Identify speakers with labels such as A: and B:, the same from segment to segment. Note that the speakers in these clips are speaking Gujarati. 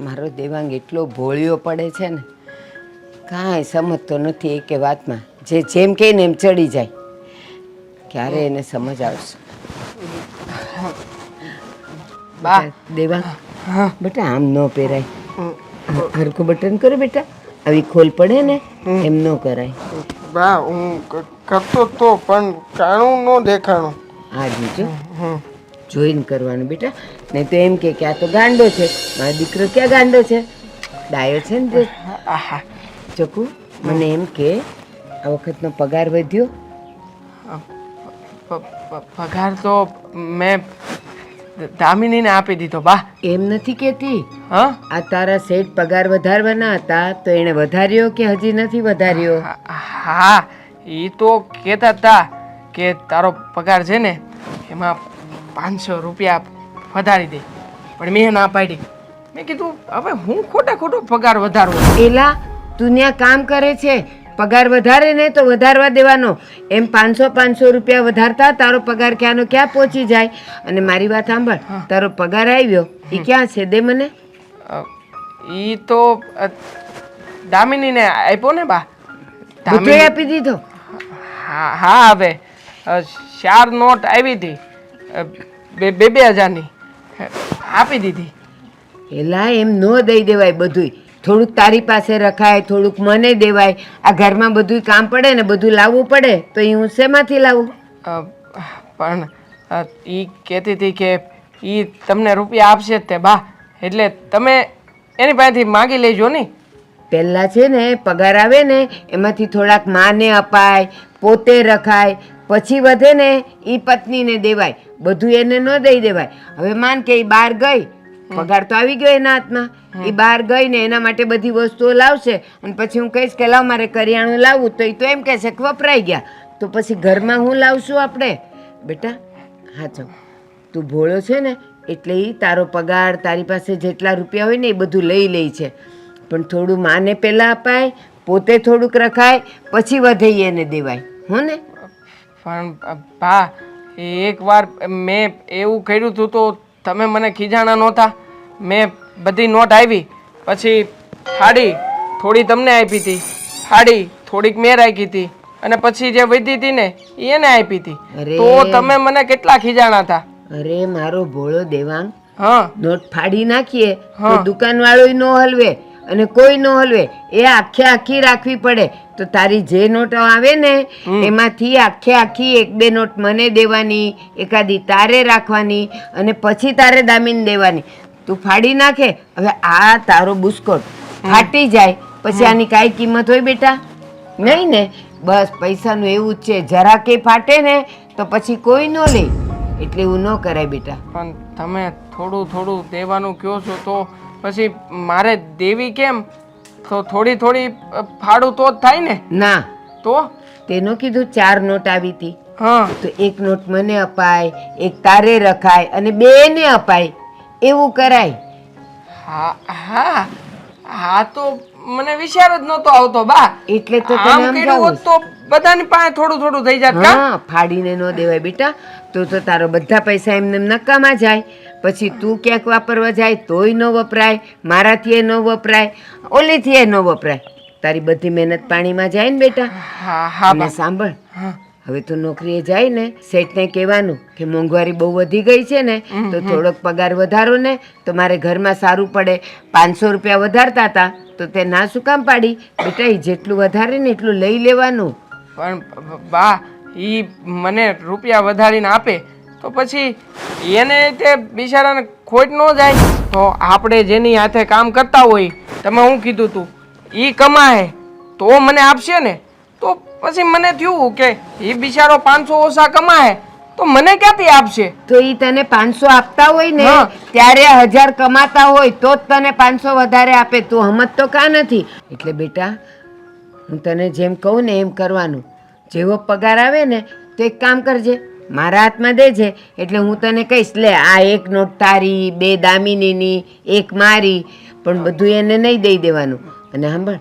A: મારો દેવાંગ એટલો ભોળિયો પડે છે ને, કાંઈ સમજતો નથી એકે વાતમાં. જેમ કહે ને એમ ચડી જાય. ક્યારે એને સમજ આવશે?
B: બા
A: દેવાંગ, બેટા આમ ન પહેરાય. હરખું બટન કરો બેટા. આવી ખોલ પડે ને એમ ન કરાય.
B: બા હું કરતો તો પણ કાણું ન દેખાણું.
A: આ જીજો જોઈને કરવાનું બેટા. નહીં તો એમ કે આ તો ગાંડો છે. મારો દીકરો ક્યાં ગાંડો છે? ડાયો છે ને. ચકુ મને એમ કે આ વખતનો પગાર વધ્યો?
B: પગાર તો મેં દામિનીને આપી દીધો બા.
A: એમ નથી કહેતી.
B: હા
A: આ તારા શેઠ પગાર વધારવાના હતા તો એને વધાર્યો કે હજી નથી વધાર્યો?
B: હા એ તો કહેતા હતા કે તારો પગાર છે ને એમાં 500 રૂપિયા વધારી દે, પણ મેં ના પાડી. મેં કીધું હવે હું ખોટો પગાર વધારવો.
A: એલા તું ત્યાં કામ કરે છે, પગાર વધારે ને તો વધારવા દેવાનો. એમ 500 રૂપિયા વધારતા તારો પગાર ક્યાંનો ક્યાં પહોંચી જાય. અને મારી વાત સાંભળ, તારો પગાર આવ્યો એ ક્યાં છે? દે મને.
B: એ તો દામિનીને આપ્યો ને બા.
A: બધો આપી દીધો?
B: હા હવે 4 નોટ આવી હતી, 2,000ની આપી દીધી.
A: એલા એમ ન દઈ દેવાય બધુંય. થોડુંક તારી પાસે રખાય, થોડુંક મને દેવાય. આ ઘરમાં બધું કામ પડે ને બધું લાવવું પડે તો એ હું શેમાંથી લાવું?
B: પણ એ કહેતી હતી કે એ તમને રૂપિયા આપશે જ તે બા, એટલે તમે એની પાસેથી માગી લેજો ને.
A: પહેલાં છે ને પગાર આવે ને એમાંથી થોડાક માને અપાય, પોતે રખાય, પછી વધે ને એ પત્નીને દેવાય. બધું એને ન દઈ દેવાય. હવે માન કે એ બહાર ગઈ, પગાર તો આવી ગયો એના હાથમાં, એ બહાર ગઈ ને એના માટે બધી વસ્તુઓ લાવશે અને પછી હું કહીશ કે લાવ મારે કરિયાણું લાવવું, તો એ તો એમ કહેશે કે વપરાઈ ગયા. તો પછી ઘરમાં હું લાવશું આપણે? બેટા હા ચાલ, તું ભોળો છે ને એટલે એ તારો પગાર, તારી પાસે જેટલા રૂપિયા હોય ને એ બધું લઈ લે છે. પણ થોડું માને પહેલાં અપાય, પોતે થોડુંક રખાય, પછી વધે એને દેવાય. હો ને?
B: પણ બા એકવાર મેં એવું કર્યું હતું તો તમે મને ખીજાણા નહોતા. મેં બધી નોટ આવી, પછી ફાડી થોડી તમને આપી હતી, ફાડી થોડીક મેં રાખી હતી, અને પછી જે વધી હતી ને એને આપી હતી. તો તમે મને કેટલા ખીજાણા હતા.
A: અરે મારો ભોળો દેવાંગ,
B: હા
A: નોટ ફાડી નાખીએ તો દુકાનવાળો ન હલવે અને કોઈ ન હલવે. એ આખી રાખવી પડે. તો તારી જે નોટો આવે ને એમાંથી આખી 1-2 નોટ મને દેવાની, એકાદી તારે રાખવાની અને પછી તારે દામીને દેવાની. તું ફાડી નાખે. હવે આ તારો બુસ્કોટ ફાટી જાય પછી આની કાંઈ કિંમત હોય બેટા? નહીં ને. બસ પૈસાનું એવું જ છે, જરા કે ફાટે ને તો પછી કોઈ ન લે. એટલે એવું ન કરાય બેટા.
B: પણ તમે થોડું દેવાનું કહો છો તો પછી મારે દેવી કેમ? તો થોડી ફાડું તો જ થાય ને.
A: ના,
B: તો
A: તેનો કીધું 4 નોટ આવી હતી.
B: હા
A: તો 1 નોટ મને અપાય, 1 તારે રખાય અને 2 ને અપાય, એવું કરાય.
B: હા તો મને વિચાર જ નહોતો આવતો બા.
A: એટલે તો
B: આમ
A: તને
B: કર્યું હોત તો બધાની પાસે થોડું થઈ જાત.
A: હા, ફાડીને ન દેવાય બેટા. તો તારો બધા પૈસા એમને નકામા જાય. પછી તું ક્યાંક વાપરવા જાય તોય ન વપરાય, મારાથી એ ન વપરાય, ઓલીથી એ ન વપરાય. તારી બધી મહેનત પાણીમાં જાય ને બેટા. અને સાંભળ, હવે તું નોકરીએ જાય ને, શેઠને કહેવાનું કે મોંઘવારી બહુ વધી ગઈ છે ને તો થોડોક પગાર વધારો ને તો મારે ઘરમાં સારું પડે. 500 રૂપિયા વધારતા હતા તો તે ના શું કામ પાડી? બેટા એ જેટલું વધારે ને એટલું લઈ લેવાનું.
B: પણ બા ઈ મને રૂપિયા વધારીને આપે તો પછી એને તે બિચારાને ખોટ ન જાય. તો આપણે જેની હાથે કામ કરતા હોય, તમે હું કીધું તું ઈ કમાય તો મને આપશે ને. તો પછી મને થયું કે એ બિચારો 500 ઓછા કમાય તો મને ક્યાંથી આપશે?
A: તો ઈ તને 500 આપતા હોય ને ત્યારે 1000 કમાતા હોય તો જ તને 500 વધારે આપે. તું સમજતો કાં નથી? એટલે બેટા હું તને જેમ કહું ને એમ કરવાનું. જેવો પગાર આવે ને તો એક કામ કરજે, મારા હાથમાં દેજે. એટલે હું તને કહીશ લે આ 1 નોટ તારી, 2 દામિનીની, 1 મારી, પણ બધું એને નહીં દઈ દેવાનું. અને સાંભળ,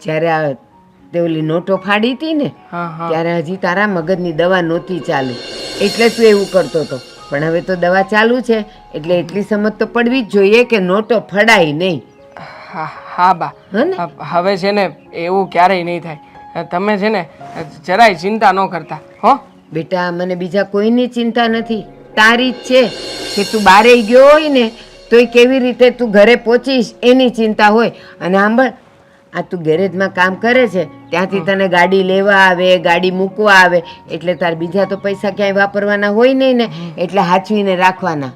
A: જ્યારે આ તે ઓલી નોટો ફાડી હતી ને ત્યારે હજી તારા મગજની દવા નહોતી ચાલુ, એટલે તું એવું કરતો હતો. પણ હવે તો દવા ચાલુ છે એટલે એટલી સમજ તો પડવી જ જોઈએ કે નોટો ફડાય નહીં.
B: હા બા,
A: હે ને?
B: હવે છે ને એવું ક્યારેય નહીં થાય. તમે છે ને જરાય ચિંતા ન કરતા હો.
A: બેટા મને બીજા કોઈની ચિંતા નથી, તારી જ છે કે તું બારે ગયો હોય ને તોય કેવી રીતે તું ઘરે પહોંચીશ એની ચિંતા હોય. અને સાંભળ, આ તું ગેરેજમાં કામ કરે છે ત્યાંથી તને ગાડી લેવા આવે, ગાડી મૂકવા આવે, એટલે તાર બીજા તો પૈસા ક્યાંય વાપરવાના હોય નહીં ને, એટલે હાચવીને રાખવાના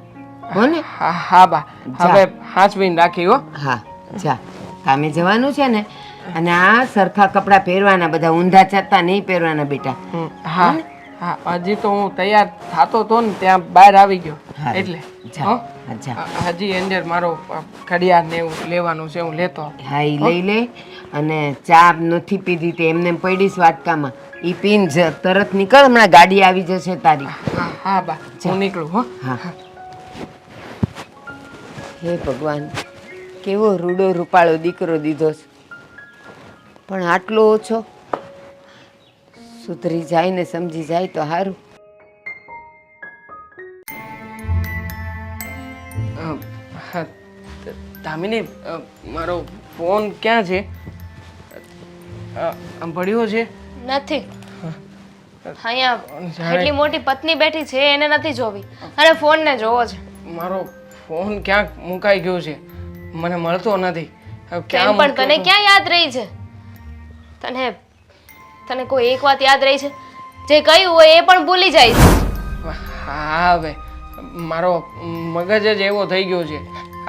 A: હો ને?
B: હા બા, હવે હાચવીને રાખી હો.
A: હા જા, કામે જવાનું છે ને, અને આ સરખા કપડાં પહેરવાના, બધા ઊંધા છતાં નહીં પહેરવાના બેટા.
B: હા હા, હજી તો હું તૈયાર થતો હતો ને ત્યાં બહાર આવી ગયો એટલે
A: જા,
B: હો?
A: હા, જા.
B: હજી અંદર મારો ઘડિયાળ ને એવું લેવાનું છે, હું લેતો આવું.
A: હા એ લઈ લે. અને ચા નથી પીધી તે એમને એમ પડીશ વાટકામાં, એ પીન તરત નીકળ, હમણાં ગાડી આવી જશે તારી.
B: હા બા, હું નીકળું હો.
A: હા. હે ભગવાન, કેવો રૂડો રૂપાળો દીકરો દીધો છે, પણ આટલો ઓછો. સુધરી જાય ને સમજી જાય તો સારું.
B: દામિની, મારો ફોન ક્યાં છે? પડ્યો છે?
C: નથી. અહીંયા એટલી મોટી પત્ની બેઠી છે એને નથી જોવી અને ફોન ને જોવો છે.
B: મારો ફોન ક્યાંક મુકાઈ ગયો છે, મને મળતો નથી. હવે
C: કેમ પણ તને ક્યાં યાદ રહી છે? તને કોઈ એક વાત યાદ રહી છે? જે કહ્યું હોય એ પણ ભૂલી જાય છે.
B: હા, હવે મારો મગજ જ એવો થઈ ગયો છે.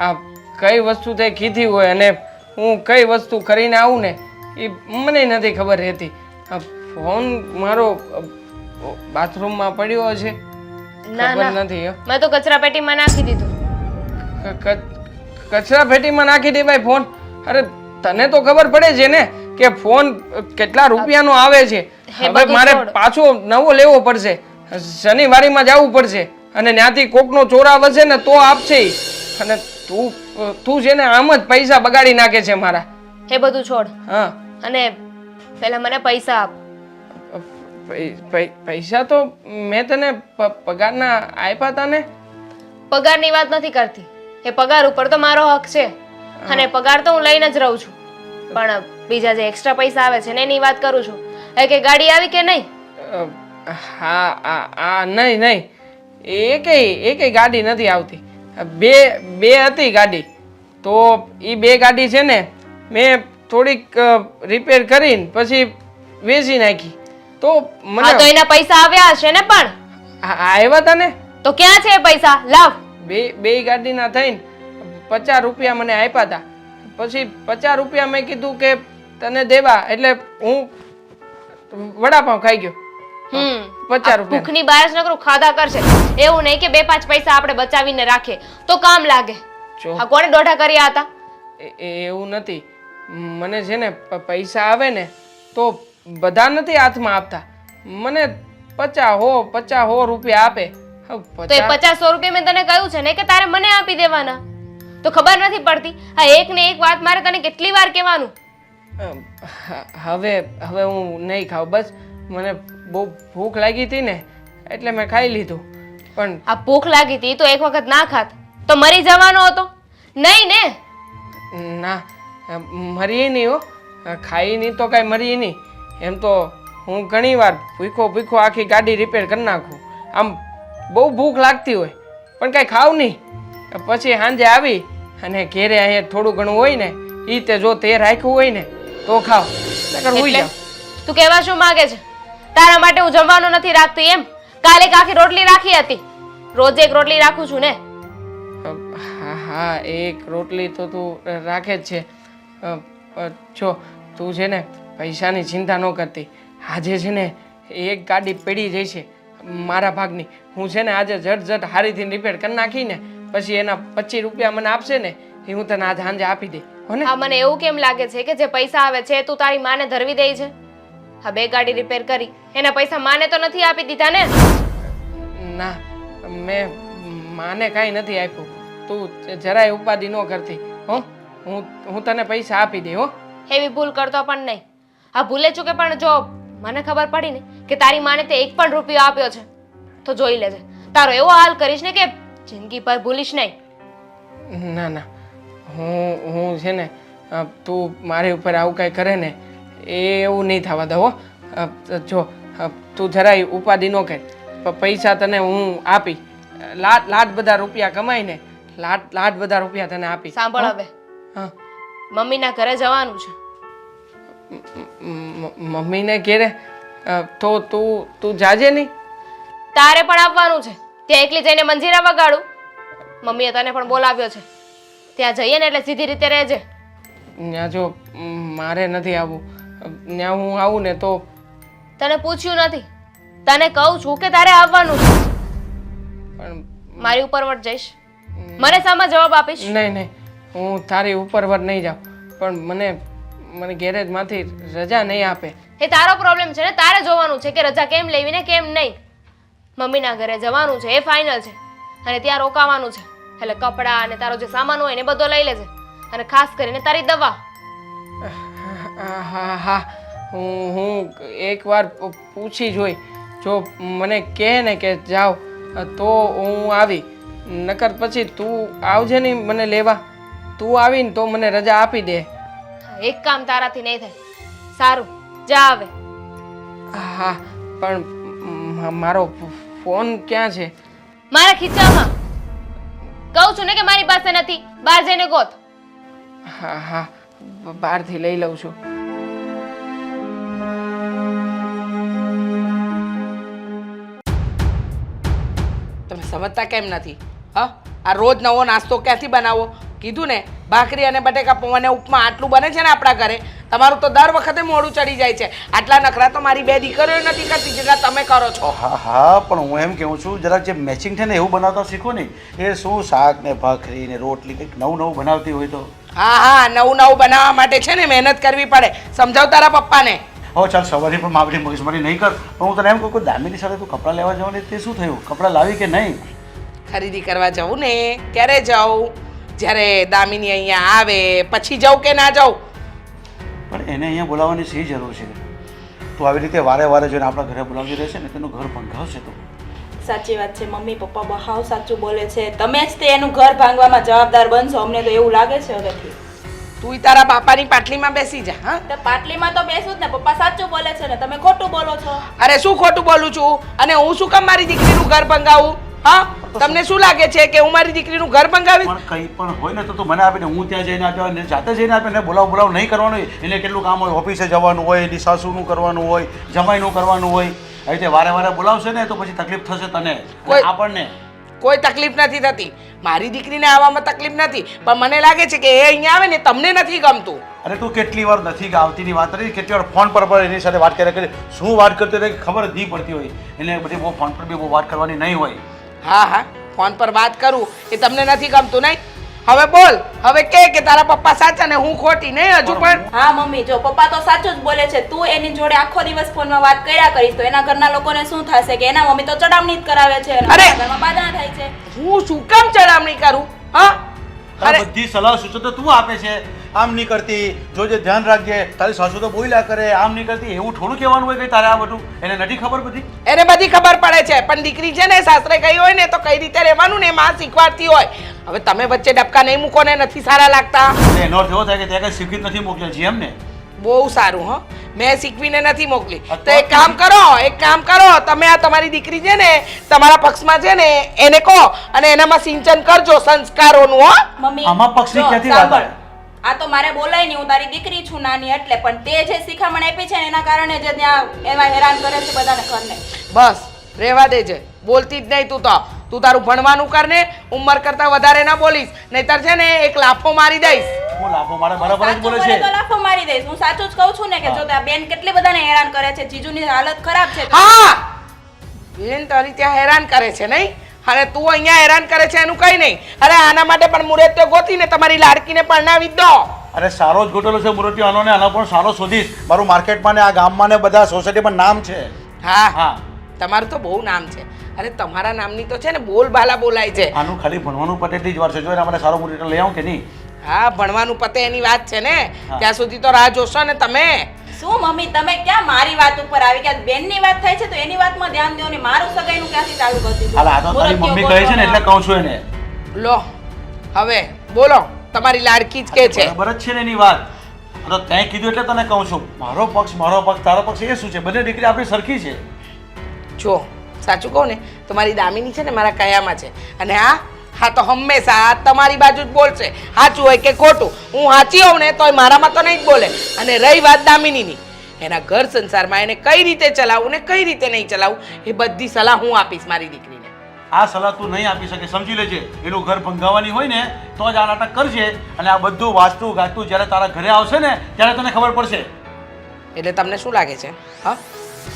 B: આ કઈ વસ્તુ તે કીધી હોય અને હું કઈ વસ્તુ કરીને આવું ને એ મને નથી ખબર રહેતી. આ ફોન મારો બાથરૂમમાં પડ્યો છે,
C: ના
B: ખબર
C: ના,
B: નથી.
C: મેં તો કચરા પેટીમાં નાખી દીધું.
B: કચરા પેટીમાં નાખી દેવાય ફોન? અરે તને તો ખબર પડે છે ને કે ફોન કેટલા રૂપિયાનો આવે છે. હવે મારે પાછો નવો લેવો પડશે, શનિવારીમાં જવું પડશે અને ત્યાંથી કોકનો ચોરા વસે ને તો આપશે. અને તું છે ને આમ જ પૈસા બગાડી નાખે છે મારા.
C: એ બધું છોડ.
B: હા,
C: અને પહેલા મને પૈસા આપ.
B: પૈસા તો મેં તને પગારના આપ્યા હતા ને.
C: પગારની વાત નથી કરતી, એ પગાર ઉપર તો મારો હક છે અને પગાર તો હું લઈને જ રહું છું, પણ બીજા જે એક્સ્ટ્રા પૈસા આવે છે ને એની વાત કરું છું. એ કે ગાડી આવી કે નહીં?
B: હા, નહીં, એકેય ગાડી નથી આવતી. બે હતી ગાડી, તો એ બે ગાડી છે ને મેં થોડીક રિપેર કરીને પછી વેચી નાખી. તો
C: હા, તો એના પૈસા આવ્યા હશે ને? પણ
B: આવ્યા હતા ને.
C: તો ક્યાં છે પૈસા? લાવ.
B: બે ગાડીના થઈને 50 રૂપિયા મને આપ્યા હતા. પછી 50 રૂપિયા મેં કીધું કે તને દેવા, એટલે હું વડાપાઉં ખાઈ ગયો. 50 રૂપિયા.
C: ભૂખની બાયસ નકરું ખાધા કરશે. એવું નહીં કે 2-5 પૈસા આપણે બચાવીને રાખીએ તો કામ લાગે. આ કોણે દોઢા કર્યા હતા?
B: એવું નથી. મને છે ને પૈસા આવે ને તો બધા નથી હાથમાં આપતા. મને 50 રૂપિયા આપે.
C: તો એ 50 રૂપિયા મેં તને કહ્યું છે ને કે તારે મને આપી દેવાના. તો ખબર નથી પડતી? આ એક ને એક વાત મારે તને કેટલી વાર કહેવાનું?
B: હવે હું નહીં ખાવ. બસ મને બહુ ભૂખ લાગી હતી ને એટલે મેં ખાઈ લીધું. પણ
C: આ ભૂખ લાગી હતી તો એક વખત ના ખાત તો મરી જવાનો હતો નહીં ને?
B: ના, મરી નહીં હો. ખાઈ નહીં તો કાંઈ મરી નહીં. એમ તો હું ઘણી વાર ભૂખો આખી ગાડી રિપેર કરી નાખું. આમ બહુ ભૂખ લાગતી હોય પણ કાંઈ ખાવ નહીં. પછી સાંજે આવી અને ઘેરે અહીંયા થોડું ઘણું હોય ને એ તે જો તે રાખ્યું હોય ને તો ખાવ.
C: તું કહેવા શું માંગે છે? તારા માટે હું જમવાનું નથી રાખતી એમ? કાલે એક આખી રોટલી રાખી હતી, રોજ એક રોટલી રાખું છું ને?
B: હા, એક રોટલી તો તું રાખે જ છે. જો તું છે ને પૈસાની ચિંતા ન કરતી. આજે છે ને એક ગાડી પડી જઈ છે મારા ભાગની. હું છે ને આજે ઝટ હારીથી રિપેર કરી નાખીને પછી એના 25 રૂપિયા મને આપશે ને એ હું તને આજે સાંજે આપી દે.
C: હા, મને એવું કેમ લાગે છે કે જે પૈસા આવે છે તું તારી માને ધરવી દે છે? હા, 2 ગાડી રિપેર કરી એના પૈસા માને તો નથી આપી દીધા ને?
B: ના, મેં માને કાંઈ નથી આપ્યું. તું જરાય ઉપાધિ ન કરતી હો. હું તને પૈસા આપી દે હો.
C: એવી ભૂલ કરતો પણ નહીં. આ ભૂલે ચૂકે પણ જો મને ખબર પડી ને કે તારી માને તે 1 પણ રૂપિયો આપ્યો છે તો જોઈ લેજે તારો એવો હાલ કરીશ ને કે જિંદગી પર ભૂલીશ નહીં.
B: ના ના, હું છે ને તું મારી ઉપર આવું કાંઈ કરે ને એ એવું નહીં થવા દઉં હો. જો તું જરાય ઉપાધિ ન કર. પૈસા તને હું આપી, લાટ બધા રૂપિયા કમાઈને લાટ બધા રૂપિયા તને આપી.
C: સાંભળ હવે,
B: હા,
C: મમ્મીના ઘરે જવાનું છે.
B: મમ્મીને ઘેરે? તો તું જાજે નહીં.
C: તારે પણ આવવાનું છે. ત્યાં એકલી જઈને મંજીરા વગાડું. મમ્મીએ તને પણ બોલાવ્યો છે. ત્યાં જઈએ ને એટલે સીધી રીતે રહેજે.
B: ત્યાં જો મારે નથી આવવું. ત્યાં હું આવું ને તો
C: તને પૂછ્યું નથી. તને કહું છું કે તારે આવવાનું છે.
B: પણ
C: મારી ઉપર વટ જઈશ, મને સામા જવાબ આપીશ.
B: નહીં નહીં, હું તારી ઉપર વર નહીં જાઉં. પણ મને ગેરેજમાંથી રજા નહીં આપે.
C: એ તારો પ્રોબ્લેમ છે ને. તારે જોવાનું છે કે રજા કેમ લેવી ને કેમ નહીં. મમ્મીના ઘરે જવાનું છે એ ફાઇનલ છે, અને ત્યાં રોકાવાનું છે. એટલે કપડાં અને તારો જે સામાન હોય ને એ બધો લઈ લેજે, અને ખાસ કરીને તારી દવા.
B: હા હા, હું એકવાર પૂછી જોઈ. જો મને કહે ને કે જાઓ તો હું આવી, નકર પછી તું આવજે નહીં મને લેવા. તું આવીને તો મને રજા આપી દે.
C: એક કામ તારાથી નહીં થાય. સારું, જા હવે.
B: હા, પણ મારો ફોન ક્યાં છે?
C: મારા ખીચામાં. કહું છું ને કે મારી પાસે નથી. બહાર જઈને ગોત.
B: હા હા, બહારથી લઈ લઉં છું.
D: તમે સમજતા કેમ નથી? હા, આ રોજ નવો નાસ્તો ક્યાંથી બનાવો? કીધું ને, ભાખરી અને બટેકા પૌવા અને ઉપમા આટલું બને છે ને આપણા ઘરે. તમારું તો દર વખતે મોડું ચડી જાય છે. આટલા નખરા તો મારી બે દીકરીઓ નથી કરતી જેટલા તમે કરો છો.
E: હા હા, પણ હું એમ કહું છું જરાક જે મેચિંગ છે ને એવું બનાવતા શીખો ને. એ શું શાક ને ભાખરી ને રોટલી કંઈક નવું બનાવતી હોય તો.
D: હા હા, નવું બનાવવા માટે છે ને મહેનત કરવી પડે. સમજાવ તારા પપ્પાને.
E: હવે ચાલ, સવારે પણ મારી મગજમારી નહીં કર. પણ હું તને એમ કહું કે દામિની સાથે તું કપડાં લેવા જવાની તે શું થયું? કપડાં લાવી કે નહીં?
D: ખરીદી કરવા જાઉં ને. ક્યારે જાઉં? જ્યારે દામિની અહીંયા આવે પછી જાઉં કે ના જાઉં?
E: પણ એને અહીંયા બોલાવવાની શી જરૂર છે? તું આવી રીતે વારે વારે જોઈને આપણા ઘરે બોલાવતી રહેશે ને તેનું ઘર ભંગાવશે તું.
F: સાચી વાત છે. મમ્મી પપ્પા બહાવ સાચું બોલે છે. તમે જ તે એનું ઘર ભાંગવામાં જવાબદાર બનશો. અમને તો એવું લાગે છે હવેથી.
D: તું તારા બાપાની પાટલીમાં બેસી જા. હા,
F: તો પાટલીમાં તો બેસું જ ને. પપ્પા સાચું બોલે છે ને તમે ખોટું બોલો છો.
D: અરે શું ખોટું બોલું છું? અને હું શું કામ મારી દીકરીનું ઘર ભંગાવું? હા, તમને શું લાગે છે કે હું મારી દીકરીનું ઘર ભંગાવીશ?
E: પણ કંઈ પણ હોય ને તો તું મને આપીને હું ત્યાં જઈને આપ્યા ને જાતે જઈને આપીને બોલાવ નહીં કરવાનું હોય. એને કેટલું કામ હોય, ઓફિસે જવાનું હોય, એની સાસુનું કરવાનું હોય, જમાઈનું કરવાનું હોય. આવી રીતે વારે વારે બોલાવશે ને તો પછી તકલીફ થશે તને અને આપણને.
D: કોઈ તકલીફ નથી થતી. મારી દીકરીને આવવામાં તકલીફ નથી, પણ મને લાગે છે કે એ અહીંયા આવે ને તમને નથી ગમતું.
E: અરે તું કેટલી વાર નથી આવતીની વાત કરી, કેટલી વાર ફોન પર એની સાથે વાત કર્યા કરી. શું વાત કરતી રહી ખબર જ નહીં પડતી હોય. એને બધી બહુ ફોન પર બી બહુ વાત કરવાની નહીં હોય.
D: હા હા, ફોન પર વાત કરું એ તમને નથી ગમતું નહીં? હવે બોલ, હવે કે તારા પપ્પા સાચા ને હું ખોટી નહીં હજુ પણ?
F: હા મમ્મી, જો પપ્પા તો સાચું જ બોલે છે. તું એની જોડે આખો દિવસ ફોનમાં વાત કર્યા કરીશ તો એના ઘરના લોકોને શું થશે કે એના મમ્મી તો ચડામણી જ કરાવે છે અને
D: અરે!
F: અમારા ઘરમાં બાધા થાય છે.
D: હું શું કામ ચડામણી કરું? હા,
E: અરે બધી સલાહ સૂચન તો તું આપે છે. આમ નહીં કરતી, જોજે ધ્યાન રાખજે, તારી સાસુ તો બોલ્યા કરે, આમ નહીં કરતી. એવું થોડું કહેવાનું હોય કે તારે આ બધું એને નથી ખબર બધી?
D: એને બધી ખબર પડે છે, પણ દીકરી છે ને સાસરે ગઈ હોય ને તો કઈ રીતે રહેવાનું ને માં શીખવાડતી હોય. હવે તમે વચ્ચે ડબકા નહીં મૂકો ને, નથી સારા લાગતા.
E: એનો અર્થ એવો થાય કે ત્યાં કઈ શીખી જ નથી મોકલ્યા છે એમ ને?
D: બહુ સારું. હો, મેં શીખવીને નથી મોકલી. તો એક કામ કરો, તમે આ તમારી દીકરી છે ને તમારા પક્ષમાં છે ને એને કહો અને એનામાં સિંચન કરજો સંસ્કારોનું. હો
F: મમ્મી,
E: આમાં પક્ષની
F: જો,
E: ક્યાંથી વાત
F: સાંભળ.
E: આવે?
F: આ તો મારે બોલાય નહીં, હું તારી દીકરી છું નાની એટલે. પણ તે જે શિખામણ આપી છે ને એના કારણે જે ત્યાં એમાં હેરાન કરે છે બધાને ઘરને.
D: બસ રહેવા દેજે, બોલતી જ નહીં તું તારું ભણવાનું કર ને. ઉંમર કરતા વધારે ના બોલીશ, નહીતર છે ને એક લાફો મારી દઈશ.
E: હું લાફો મારે બરાબર જ
F: સાચું
E: બોલે
F: બોલે
E: છે.
F: તો લાફો મારી દઈશ. હું સાચું જ કહું છું ને કે જો આ બેન કેટલી બધાને હેરાન કરે છે. જીજુની હાલત ખરાબ છે.
D: હા, બેન તારી ત્યાં હેરાન કરે છે નહીં, અને તું અહીંયા હેરાન કરે છે એનું કઈ નહીં. અરે આના માટે પણ મુહૂર્ત ગોતીને તમારી લાડકીને પરણાવી દો.
E: અરે સારો જ ગોટેલો છે મૂર્તિ આનો ને આનો પણ સારો શોધીશ. મારું માર્કેટમાં ને આ ગામમાં ને બધા સોસાયટીમાં નામ છે.
D: હા
E: હા,
D: તમારું તો બહુ નામ છે. અરે તમારા નામની તો છે ને બોલબાલા બોલાય છે.
E: આનું ખાલી ભણવાનું પતે એટલી જ વાર છે. જો એને મને સારો મૂર્તિ લઈ આવું કે નહીં?
D: હા, ભણવાનું પતે એની વાત છે ને, ત્યાં સુધી તો રાહ જોશો ને તમે.
F: શું મમ્મી તમે ક્યાં મારી વાત ઉપર આવી ગયા? બેનની વાત થાય છે તો એની વાતમાં ધ્યાન દો ને મારું સગાઈનું ક્યાંથી ચાલુ કરી દીધું?
E: હાલ આ તો તારી મમ્મી કહે છે ને એટલે કહું છું એને.
D: લો હવે બોલો, તમારી લાડકી જ કે છે.
E: બરાબર જ છે ને એની વાત. આ તો તેં કીધું એટલે તને કહું છું. મારો પક્ષ તારો પક્ષ એ શું છે? બંને દીકરી આપણી સરખી છે.
D: જો સાચું કહું ને તો મારી દામિની છે ને મારા કયામાં છે, અને હા તો હંમેશા આ તમારી બાજુ જ બોલશે, સાચું હોય કે ખોટું. હું સાચી હોઉં ને તોય મારામાં તો નહીં જ બોલે. અને રહી વાત દામિનીની, એના ઘર સંસારમાં એને કઈ રીતે ચલાવવું ને કઈ રીતે નહીં ચલાવવું એ બધી સલાહ હું આપીશ મારી દીકરીને.
E: આ સલાહ તું નહીં આપી શકે, સમજી લેજે. એનું ઘર ભંગાવાની હોય ને તો જ આ નાટક કરજે, અને આ બધું વાસ્તુ ગાતું જ્યારે તારા ઘરે આવશે ને ત્યારે તને ખબર પડશે.
D: એટલે તમને શું લાગે છે? હા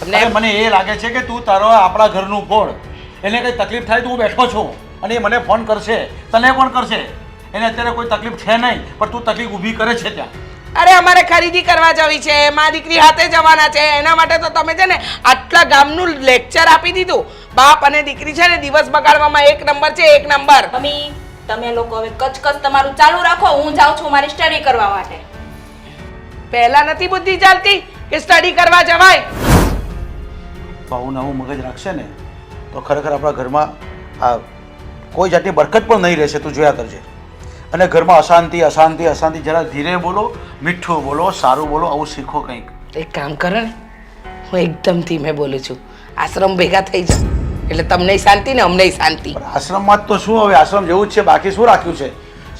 D: તમને
E: અરે મને એ લાગે છે કે તું તારો આપણા ઘરનું ફોડ. એને કંઈ તકલીફ થાય તો હું બેઠો છું, અને એ મને ફોન કરશે, તને પણ કરશે. એને અત્યારે કોઈ તકલીફ છે નહીં, પણ તું તકલીફ ઊભી કરે છે ત્યાં.
D: અરે અમારે ખરીદી કરવા જવી છે, મારી દીકરી હાથે જવાના છે, એના માટે તો તમે છે ને આટલા ગામનું લેક્ચર આપી દીધું. બાપ અને દીકરી છે ને દિવસ બગાડવામાં એક નંબર છે, એક નંબર.
F: મમ્મી તમે લોકો હવે કચકચ તમારું ચાલુ રાખો, હું જાઉં છું મારી સ્ટડી કરવા માટે.
D: પહેલા નથી બુદ્ધિ ચાલતી કે સ્ટડી કરવા જવાય?
E: બહુ નવું મગજ રાખશે ને તો ખરેખર આપણા ઘરમાં આ કોઈ જાતની બરકત પણ નહીં રહેશે. તું જોયા કરજે. અને ઘરમાં અશાંતિ અશાંતિ અશાંતિ. જરા ધીરે બોલો, મીઠું બોલો, સારું બોલો, આવું શીખો કંઈક.
D: એક કામ કરો ને, હું એકદમ ધીમે બોલું છું. આશ્રમ ભેગા થઈ જાઓ એટલે તમને શાંતિ ને અમને શાંતિ.
E: પણ આશ્રમમાં જ તો શું હવે, આશ્રમ જેવું જ છે, બાકી શું રાખ્યું છે?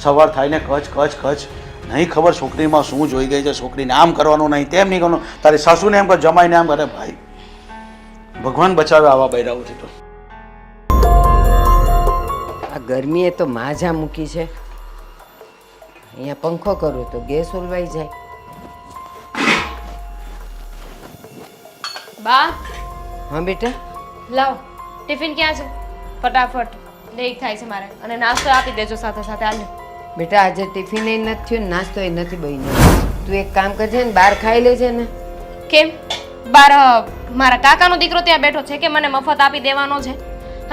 E: સવાર થાય ને કચ નહીં ખબર છોકરીમાં શું જોઈ ગઈ છે. છોકરીને આમ કરવાનું નહીં, તેમ નહીં કરવાનું. તારી સાસુને એમ કર, જમાઈને આમ કરે. ભાઈ ભગવાન બચાવે આવા બૈરાઓથી તો.
A: આ ગરમીએ તો માજા મૂકી છે. અહીંયા પંખો કરું તો ગેસ ઓલવાઈ જાય.
C: બા
A: હા બેટા,
C: લાવો ટિફિન ક્યાં છે? ફટાફટ લેટ થાય છે મારે, અને નાસ્તો આપી દેજો સાથે સાથે. હાલ
A: બેટા આજે ટિફિન એ નથી થયું, નાસ્તો એ નથી બન્યો. તું એક કામ કરજે ને, બહાર ખાઈ લેજે ને.
C: કેમ બાર મારા કાકાનો દીકરો ત્યાં બેઠો છે કે મને મફત આપી દેવાનો છે?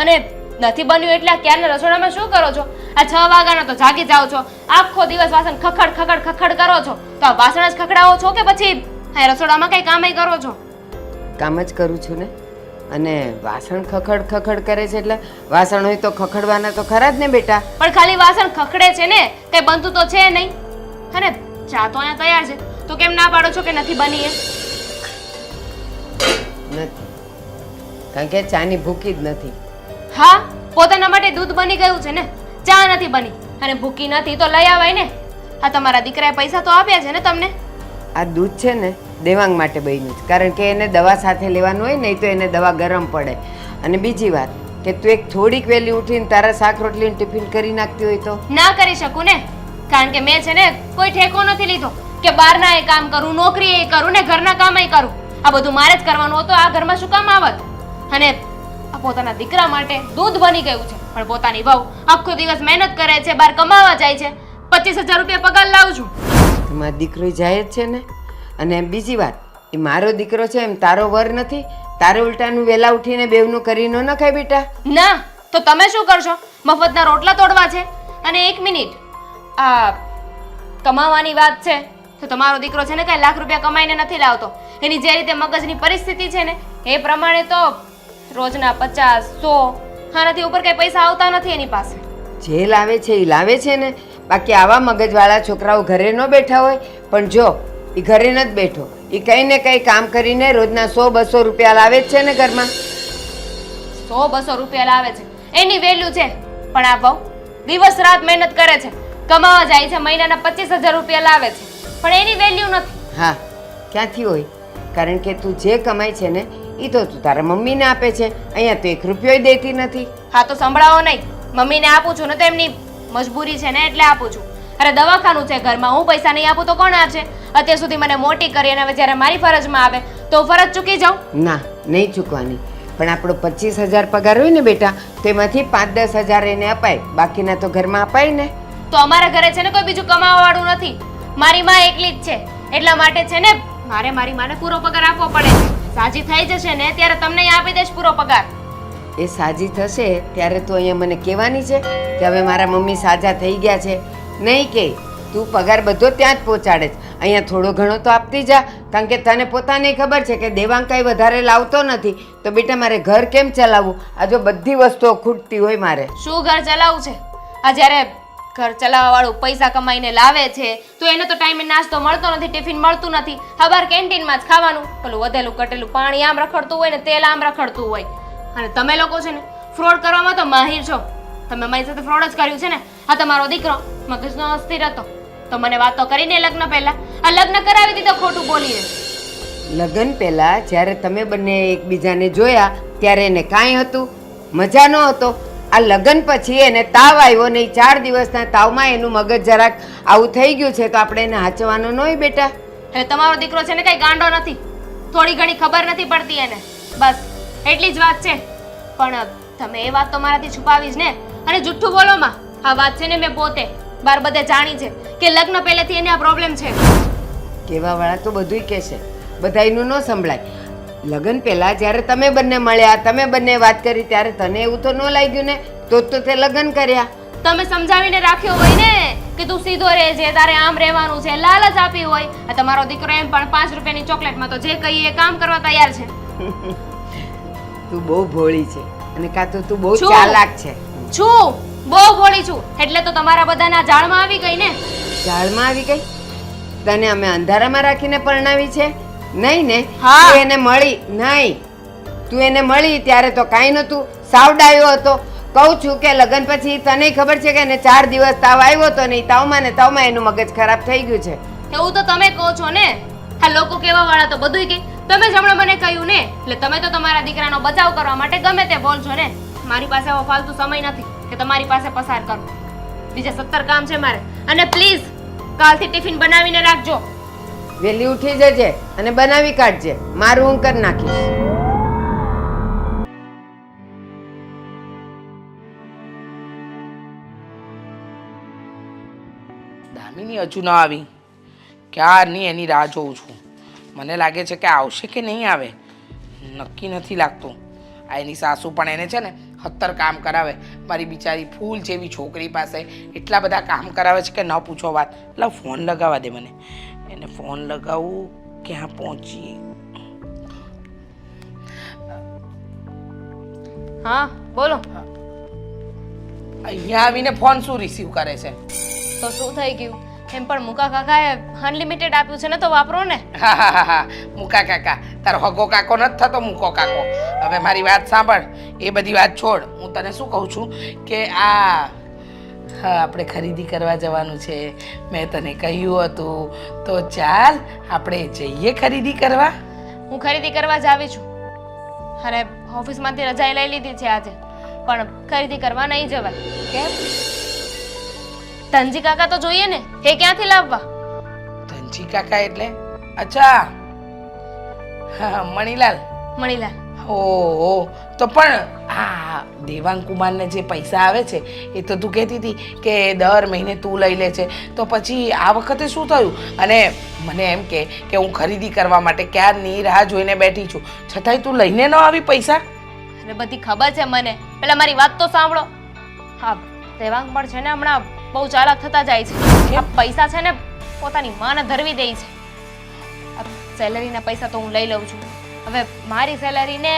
C: અને નથી બન્યું એટલે આ ક્યારના રસોડામાં શું કરો છો? આ 6 વાગ્યાનો તો જાગી જાઓ છો, આખો દિવસ વાસણ ખખડ કરો છો. તો આ વાસણ જ ખખડાવો છો કે પછી આ રસોડામાં કઈ કામ કરો છો?
A: કામ જ કરું છું ને. અને વાસણ ખખડ કરે છે એટલે વાસણ હોય તો ખખડવાના તો ખરા જ ને બેટા.
C: પણ ખાલી વાસણ ખખડે છે ને, કઈ બનતું તો છે નહીં. અને ચા તો અહીંયા તૈયાર છે, તો કેમ ના પાડો છો કે નથી બની?
A: નથી, કારણ કે ચાની ભૂકી જ નથી.
C: હા, પોતાના માટે દૂધ બની ગયું છે ને, ચા નથી બની. અને ભૂકી નથી તો લઈ આવાય ને. આ તમારા દીકરાએ પૈસા તો આપ્યા છે ને તમને.
A: આ દૂધ છે ને દેવાંગ માટે બન્યું છે, કારણ કે એને દવા સાથે લેવાનું હોય, નહીં તો એને દવા ગરમ પડે. અને બીજી વાત કે તું એક થોડીક વહેલી ઉઠીને તારા શાક રોટલીને ટિફિન કરી નાખતી હોય તો?
C: ના કરી શકું ને, કારણ કે મેં છે ને કોઈ ઠેકો નથી લીધો કે બહારના એ કામ કરું, નોકરી એ કરું ને ઘરના કામ એ કરું. આ બધું મારે જ કરવાનું હતું. આ ઘરમાં શું કામ આવત? અને આ પોતાના દીકરા માટે દૂધ બની ગયું છે, પણ પોતાની વહુ આખો દિવસ મહેનત કરે છે, બહાર કમાવા જાય છે, 25,000 રૂપિયા પગાર લાવું છું.
A: મારો દીકરો જાય જ છે ને. અને બીજી વાત, એ મારો દીકરો છે એમ તારો વર નથી. તારે ઉલટાનું વહેલા ઉઠીને બેવનું કરી ન નખાય બેટા.
C: ના તો તમે શું કરશો? મફતના રોટલા તોડવા છે? અને 1 મિનિટ, આ કમાવાની વાત છે તો તમારો દીકરો છે ને કઈ લાખ રૂપિયા કમાઈને નથી લાવતો. એની જે રીતે મગજની પરિસ્થિતિ છે ને એ પ્રમાણે તો રોજના 50, 100 આનાથી ઉપર કઈ પૈસા આવતા નથી એની પાસે.
A: જે લાવે છે એ લાવે છે ને. બાકી આવા મગજવાળા છોકરાઓ ઘરે ન બેઠા હોય, પણ જો એ ઘરે નથી બેઠો, એ કંઈ ને કંઈ કામ કરીને રોજના 100-200 રૂપિયા લાવે જ છે ને ઘરમાં.
C: 100-200 રૂપિયા લાવે છે એની વેલ્યુ છે, પણ આ બહુ દિવસ રાત મહેનત કરે છે, કમાવા જાય છે, મહિનાના 25,000 રૂપિયા લાવે છે, પણ એની વેલ્યુ નથી.
A: હા, ક્યાંથી હોય? કારણ કે તું જે કમાય છે ને એ તો તું તારા મમ્મીને આપે છે. અહીંયા તો 1 રૂપિયો દેતી નથી.
C: હા તો સંભળાવો નહીં, મમ્મીને આપું છું ને તો એમની મજબૂરી છે ને એટલે આપું છું. અરે દવાખાનું છે ઘરમાં, હું પૈસા નહીં આપું તો કોણ આપશે? અત્યાર સુધી મને મોટી કરી અને હવે જ્યારે મારી ફરજમાં આવે તો ફરજ ચૂકી જાઉં? ના, નહીં ચૂકવાની. પણ આપણો 25,000 પગાર હોય ને બેટા, તેમાંથી 5-10 હજાર એને અપાય, બાકીના તો ઘરમાં અપાય ને. તો અમારા ઘરે છે ને કોઈ બીજું કમાવા વાળું નથી, મારી માં એકલી જ છે. એટલા માટે છે ને મારે મારી માને પૂરો પગાર આપવો પડે છે. સાજી થઈ જશે ને ત્યારે તમને આપી દઈશ પૂરો પગાર. એ સાજી થશે ત્યારે તું અહીંયા મને કહેવાની છે કે હવે મારા મમ્મી સાજા થઈ ગયા છે? નહીં કે તું પગાર બધો ત્યાં જ પહોંચાડે છે.
A: અહીંયા થોડો ઘણો તો આપતી જા, કારણ કે તને પોતાને ખબર છે કે દેવાંગ કાંઈ વધારે લાવતો નથી. તો બેટા મારે ઘર કેમ ચલાવવું? આ જો બધી વસ્તુઓ ખૂટતી હોય મારે.
C: શું ઘર ચલાવવું છે? આ જ્યારે ઘર ચલાવવા વાળું પૈસા કમાઈને લાવે છે તો એને તો ટાઈમે નાસ્તો મળતો નથી, ટિફિન મળતું નથી. હા, બહાર કેન્ટીનમાં જ ખાવાનું. પેલું વધેલું કટેલું પાણી આમ રખડતું હોય ને તેલ આમ રખડતું હોય. અને તમે લોકો છે ને ફ્રોડ કરવામાં તો માહિર છો. તમે મારી સાથે ફ્રોડ જ કર્યું છે ને. આ તમારો દીકરો મગજનો અસ્થિર હતો તો મને વાતો કરીને લગ્ન પહેલા આ લગ્ન કરાવી દીધો ખોટું બોલીને.
A: લગ્ન પહેલાં જ્યારે તમે બંને એકબીજાને જોયા ત્યારે એને કાંઈ હતું, મજા નહોતો. આ લગ્ન પછી એને તાવ આવ્યો ને 4 દિવસના તાવમાં એનું મગજ જરાક આવું થઈ ગયું છે તો આપણે એને હાચવાનું ન હોય બેટા.
C: એટલે તમારો દીકરો છે ને કઈ ગાંડો નથી, થોડી ઘણી ખબર નથી પડતી એને, બસ એટલી જ વાત છે. પણ તમે એ વાત તો મારાથી છુપાવી જ ને, અને જુઠ્ઠું બોલો માં. આ વાત છે ને મેં પોતે બાર બધે જાણી છે કે લગ્ન પહેલેથી એને આ પ્રોબ્લેમ છે.
A: કહેવાવાળા તો બધુંય કહેશે, બધાયનું ન સંભળાય. લગ્ન પહેલાં જ્યારે તમે બંને મળ્યા, તમે બંને વાત કરી ત્યારે તને એવું તો ન લાગ્યું ને, તો તે લગ્ન કર્યા.
C: તમે સમજાવીને રાખ્યો હોય ને કે તું સીધો રહેજે, તારે આમ રહેવાનું છે, લાલચ આપી હોય. આ તમારો દીકરો એમ પણ 5 રૂપિયાની ચોકલેટમાં તો જે કહીએ એ કામ કરવા તૈયાર છે.
A: તું બહુ ભોળી છે અને કાં તો તું બહુ
C: છું.
A: ચાલાક છે.
C: છું, બહુ ભોળી છું, એટલે તો તમારા બધાના જાળમાં આવી ગઈ ને.
A: જાળમાં આવી ગઈ? તને અમે અંધારામાં રાખીને પરણાવી છે? નહીં ને?
C: હા.
A: તું એને મળી નહીં, તું એને મળી ત્યારે તો કાંઈ નહોતું, સાવ ડાયો હતો. કહું છું કે લગ્ન પછી તને ખબર છે કે એને 4 દિવસ તાવ આવ્યો હતો ને તાવમાં ને તાવમાં એનું મગજ ખરાબ થઈ ગયું છે.
C: એવું તો તમે કહો છો ને. આ લોકો કેવા વાળા તો બધુંય કે તમે જ હમણાં મને કહ્યું ને, એટલે તમે તો તમારા દીકરાનો બચાવ કરવા માટે ગમે તે બોલશો ને. મારી પાસે એવો ફાલતુ સમય નથી કે તમારી પાસે પસાર કરું. બીજા 17 કામ છે મારે. અને પ્લીઝ કાલથી ટિફિન બનાવીને રાખજો.
A: વહેલી ઉઠી જજે અને બનાવી કાઢજે, મારું હું કરી નાખીશ.
D: દામિની હજુ ન આવી, ક્યારની એની રાહ જોઉં છું. મને લાગે છે કે આવશે કે નહીં આવે, નક્કી નથી લાગતું. આ એની સાસુ પણ એને છે ને 70 કામ કરાવે. મારી બિચારી ફૂલ જેવી છોકરી પાસે એટલા બધા કામ કરાવે છે કે ન પૂછો વાત. એટલે ફોન લગાવવા દે મને, એને ફોન લગાવું. ક્યાં પહોંચી?
C: હા બોલો.
D: અહીંયા આવીને ફોન શું રિસીવ કરે છે?
C: તો શું થઈ ગયું? એમ પણ મુકા કાકાએ અનલિમિટેડ આપ્યું છે ને તો વાપરો ને.
D: હા હા હા હા, મુકા કાકા. તારો હગો કાકો નથી થતો, મૂકો કાકો. હવે મારી વાત સાંભળ, એ બધી વાત છોડ. હું તને શું કહું છું કે હા, આપણે ખરીદી કરવા જવાનું છે. મેં તને કહ્યું હતું તો ચાલ આપણે જઈએ ખરીદી કરવા.
C: હું ખરીદી કરવા જ આવી છું. અરે ઓફિસમાંથી રજા લઈ લીધી છે આજે, પણ ખરીદી કરવા નહીં જવાય.
D: કેમ?
C: ધનજી કાકા તો જોઈએ ને, એ ક્યાંથી લાવવા?
D: ધનજી કાકા એટલે? અચ્છા, હા મણીલાલ.
C: મણીલાલ.
D: ઓહો, તો પણ આ દેવાંગ કુમારને જે પૈસા આવે છે એ તો તું કહેતી હતી કે દર મહિને તું લઈ લે છે, તો પછી આ વખતે શું થયું? અને મને એમ કે હું ખરીદી કરવા માટે ક્યારની રાહ જોઈને બેઠી છું, છતાંય તું લઈને ન આવી પૈસા?
C: અરે બધી ખબર છે મને, પેલા મારી વાત તો સાંભળો. હા, દેવાંગ પણ છે ને હમણાં બહુ ચાલાક થતા જાય છે. આ પૈસા છે ને પોતાની માને ધરવી દે છે. આ સેલરીના પૈસા તો હું લઈ લઉં છું. હવે મારી સેલરી ને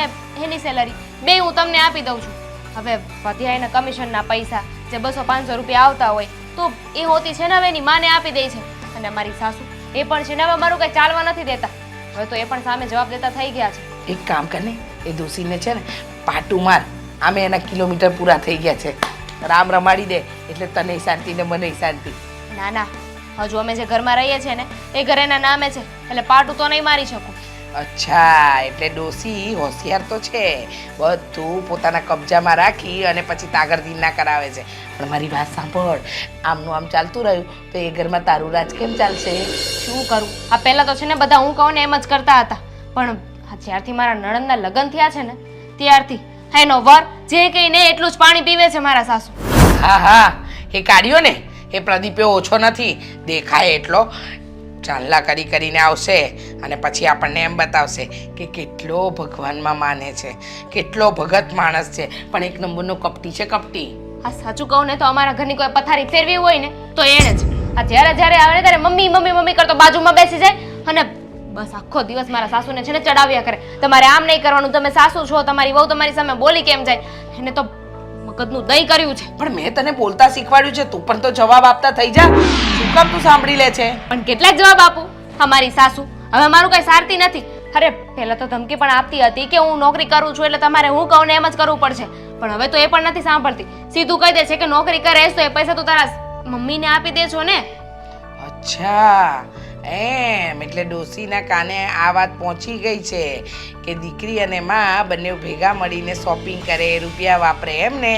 C: એની સેલરી બે હું તમને આપી દઉં છું. હવે વધ્યા એના કમિશનના પૈસા જે 200-500 રૂપિયા આવતા હોય તો એ હોતી છે ને હવે એની માને આપી દે છે. અને મારી સાસુ એ પણ છે ને હવે મારું કંઈ ચાલવા નથી દેતા. હવે તો એ પણ સામે જવાબ દેતા થઈ ગયા છે.
D: એક કામ કરને, એ દોશીને છે ને પાટું માર. આમે એના કિલોમીટર પૂરા થઈ ગયા છે. રામ રમાડી દે એટલે તને શાંતિ ને મને શાંતિ.
C: ના ના, હજુ અમે જે ઘરમાં રહીએ છીએ ને એ ઘર એના નામે છે, એટલે પાટું તો નહીં મારી શકું.
D: અચ્છા, એટલે ડોસી હોશિયાર તો છે, બધું પોતાના કબજામાં રાખી અને પછી તાગરદી ના કરાવે છે. પણ મારી વાત સાંભળ, આમનું આમ ચાલતું રહ્યું તો એ ઘરમાં તારું રાજ કેમ ચાલશે?
C: શું કરું? આ પહેલા તો છે ને બધા હું કહું ને એમ જ કરતા હતા, પણ જ્યારથી મારા નણંદના લગ્ન થયા છે ને ત્યારથી એનો વર જે કહીને એટલું જ પાણી પીવે છે મારા સાસુ.
D: હા હા, એ કાઢ્યો ને, એ પ્રદીપે ઓછો નથી, દેખાય એટલો ચાંદલા કરીને આવશે અને પછી આપણને એમ બતાવશે કે કેટલો ભગવાનમાં માને છે, કેટલો ભગત માણસ છે, પણ એક નંબરનો કપટી છે, કપટી.
C: આ સાચું કહું ને તો અમારા ઘરની કોઈ પથારી ફેરવી હોય ને તો એણે જ. આ જ્યારે જ્યારે આવે ને ત્યારે મમ્મી મમ્મી મમ્મી કરતો બાજુમાં બેસી જાય અને બસ આખો દિવસ મારા સાસુને છે ને ચડાવ્યા કરે. તમારે આમ નહીં કરવાનું, તમે સાસુ છો, તમારી વહુ તમારી સામે બોલી કેમ જાય? એને તો મગજનું દહીં કર્યું છે.
D: પણ મેં તને બોલતા શીખવાડ્યું છે, તું પણ તો જવાબ આપતા થઈ જા. શું કામ તું સાંભળી લે છે?
C: પણ કેટલાક જવાબ આપું? અમારી સાસુ હવે મારું કઈ સારતી નથી. અરે પહેલા તો ધમકી પણ આપતી હતી કે હું નોકરી કરું છું એટલે તમારે હું કહું ને એમ જ કરવું પડશે. પણ હવે તો એ પણ નથી સાંભળતી. સીધું કહી દે છે કે નોકરી કરે તો એ પૈસા તું તારા મમ્મીને આપી દે છો ને.
D: અચ્છા, એમ એટલે ડોસીના કાને આ વાત પહોંચી ગઈ છે કે દીકરી અને માં બંને ભેગા મળીને શોપિંગ કરે, રૂપિયા વાપરે, એમ ને?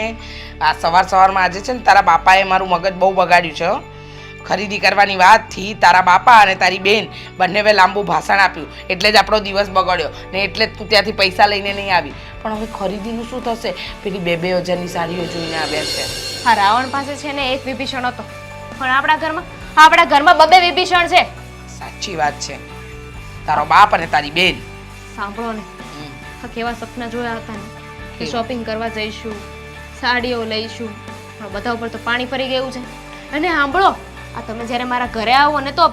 D: આ સવારમાં આજે છે ને તારા બાપાએ મારું મગજ બહુ બગાડ્યું છે હો. ખરીદી કરવાની વાતથી તારા બાપા અને તારી બેન બંનેવે લાંબુ ભાષણ આપ્યું એટલે જ આપણો દિવસ બગડ્યો ને એટલે જ તું ત્યાંથી પૈસા લઈને નહીં આવી. પણ હવે ખરીદીનું શું થશે? પેલી 2,000ની સાડીઓ જોઈને આવ્યા છે.
C: હા, રાવણ પાસે છે ને એક વિભીષણ હતો, પણ આપણા ઘરમાં 2 વિભીષણ છે.
D: સાચી વાત છે. તારો બાપ અને તારી બેન.
C: સાંભળો ને, આ કેવા સપના જોયા હતા ને કે શોપિંગ કરવા જઈશું, સાડીઓ લઈશું, પણ બધા ઉપર તો પાણી ફરી ગયું છે. અને સાંભળો, આ તમે જ્યારે મારા ઘરે આવો ને તો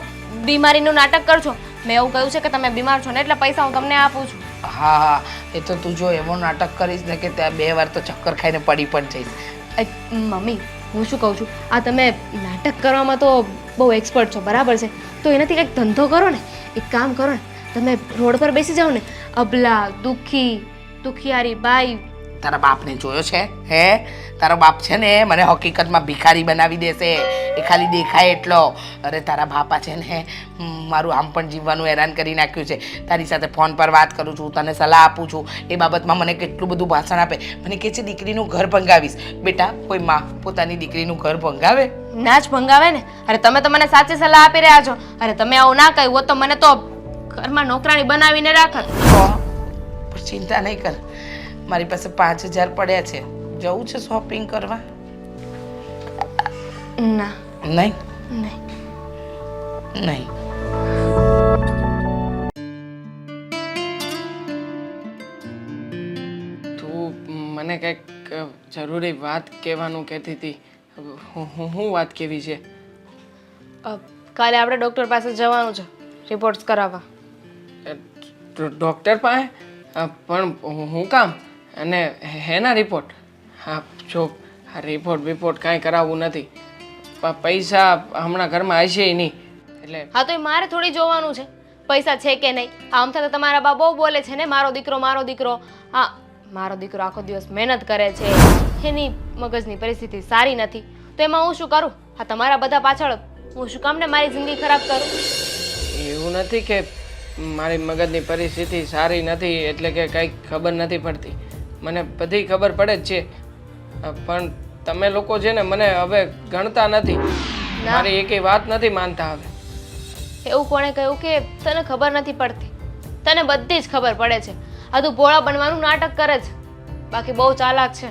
C: બીમારીનું નાટક કરશો. મેં એવું કહ્યું છે કે તમે બીમાર છો ને એટલે પૈસા હું તમને આપું છું.
D: હા, એ તો તું જો એવો નાટક કરીશ ને કે ત્યાં 2 વાર તો ચક્કર ખાઈને પડી પણ જઈશ.
C: મમ્મી, હું શું કહું છું, આ તમે નાટક કરવામાં તો બહુ એક્સપર્ટ છો, બરાબર છે, તો એનાથી કંઈક ધંધો કરો ને. એક કામ કરો ને, તમે રોડ પર બેસી જાઓ ને, અબલા, દુખિયારી બાઈ.
D: તારા બાપને જોયો છે? હે, તારો બાપ છે ને મને હકીકતમાં ભિખારી બનાવી દેશે, એ ખાલી દેખાય એટલો. અરે તારા બાપા છે ને મારું આમ પણ જીવવાનું હેરાન કરી નાખ્યું છે. તારી સાથે ફોન પર વાત કરું છું, તને સલાહ આપું છું, એ બાબતમાં મને કેટલું બધું ભાષણ આપે. મને કહે છે દીકરીનું ઘર ભંગાવીશ. બેટા, કોઈ માં પોતાની દીકરીનું ઘર ભંગાવે?
C: ના જ ભંગાવે ને. અરે તમે તો મને સાચી સલાહ આપી રહ્યા છો. અરે તમે આવું ના કહ્યું હોત તો મને તો ઘરમાં નોકરાણી બનાવીને રાખત.
D: પણ ચિંતા નહીં કર, મારી પાસે 5,000 પડ્યા છે. જવું છે શોપિંગ કરવા?
C: ના
D: નહીં
C: નહીં
D: નહીં.
B: તું મને કંઈક જરૂરી વાત કહેવાનું કહેતી હતી. હું વાત કેવી છે?
C: કાલે આપણે ડૉક્ટર પાસે જવાનું છે રિપોર્ટ્સ કરાવવા.
B: ડૉક્ટર પાસે? પણ હું કામ? અને હેના રિપોર્ટ? હા, જો આ રિપોર્ટ કાંઈ કરાવવું નથી. પૈસા હમણાં ઘરમાં હશે નહીં એટલે.
C: હા, તો એ મારે થોડી જોવાનું છે પૈસા છે કે નહીં. આમ થતાં તમારા બા બહુ બોલે છે ને, મારો દીકરો. હા, મારો દીકરો આખો દિવસ મહેનત કરે છે, એની મગજની પરિસ્થિતિ સારી નથી, તો એમાં હું શું કરું? હા, તમારા બધા પાછળ હું શું કામ ને મારી જિંદગી ખરાબ કરું?
B: એવું નથી કે મારી મગજની પરિસ્થિતિ સારી નથી એટલે કે કંઈ ખબર નથી પડતી. મને બધી ખબર પડે જ છે, પણ તમે લોકો છે ને મને હવે ગણતા નથી, મારી એકેય વાત નથી માનતા. હવે
C: એવું કોણે કહ્યું કે તને ખબર નથી પડતી? તને બધી જ ખબર પડે છે. આ તું ભોળા બનવાનું નાટક કરે છે, બાકી બહુ ચાલાક છે.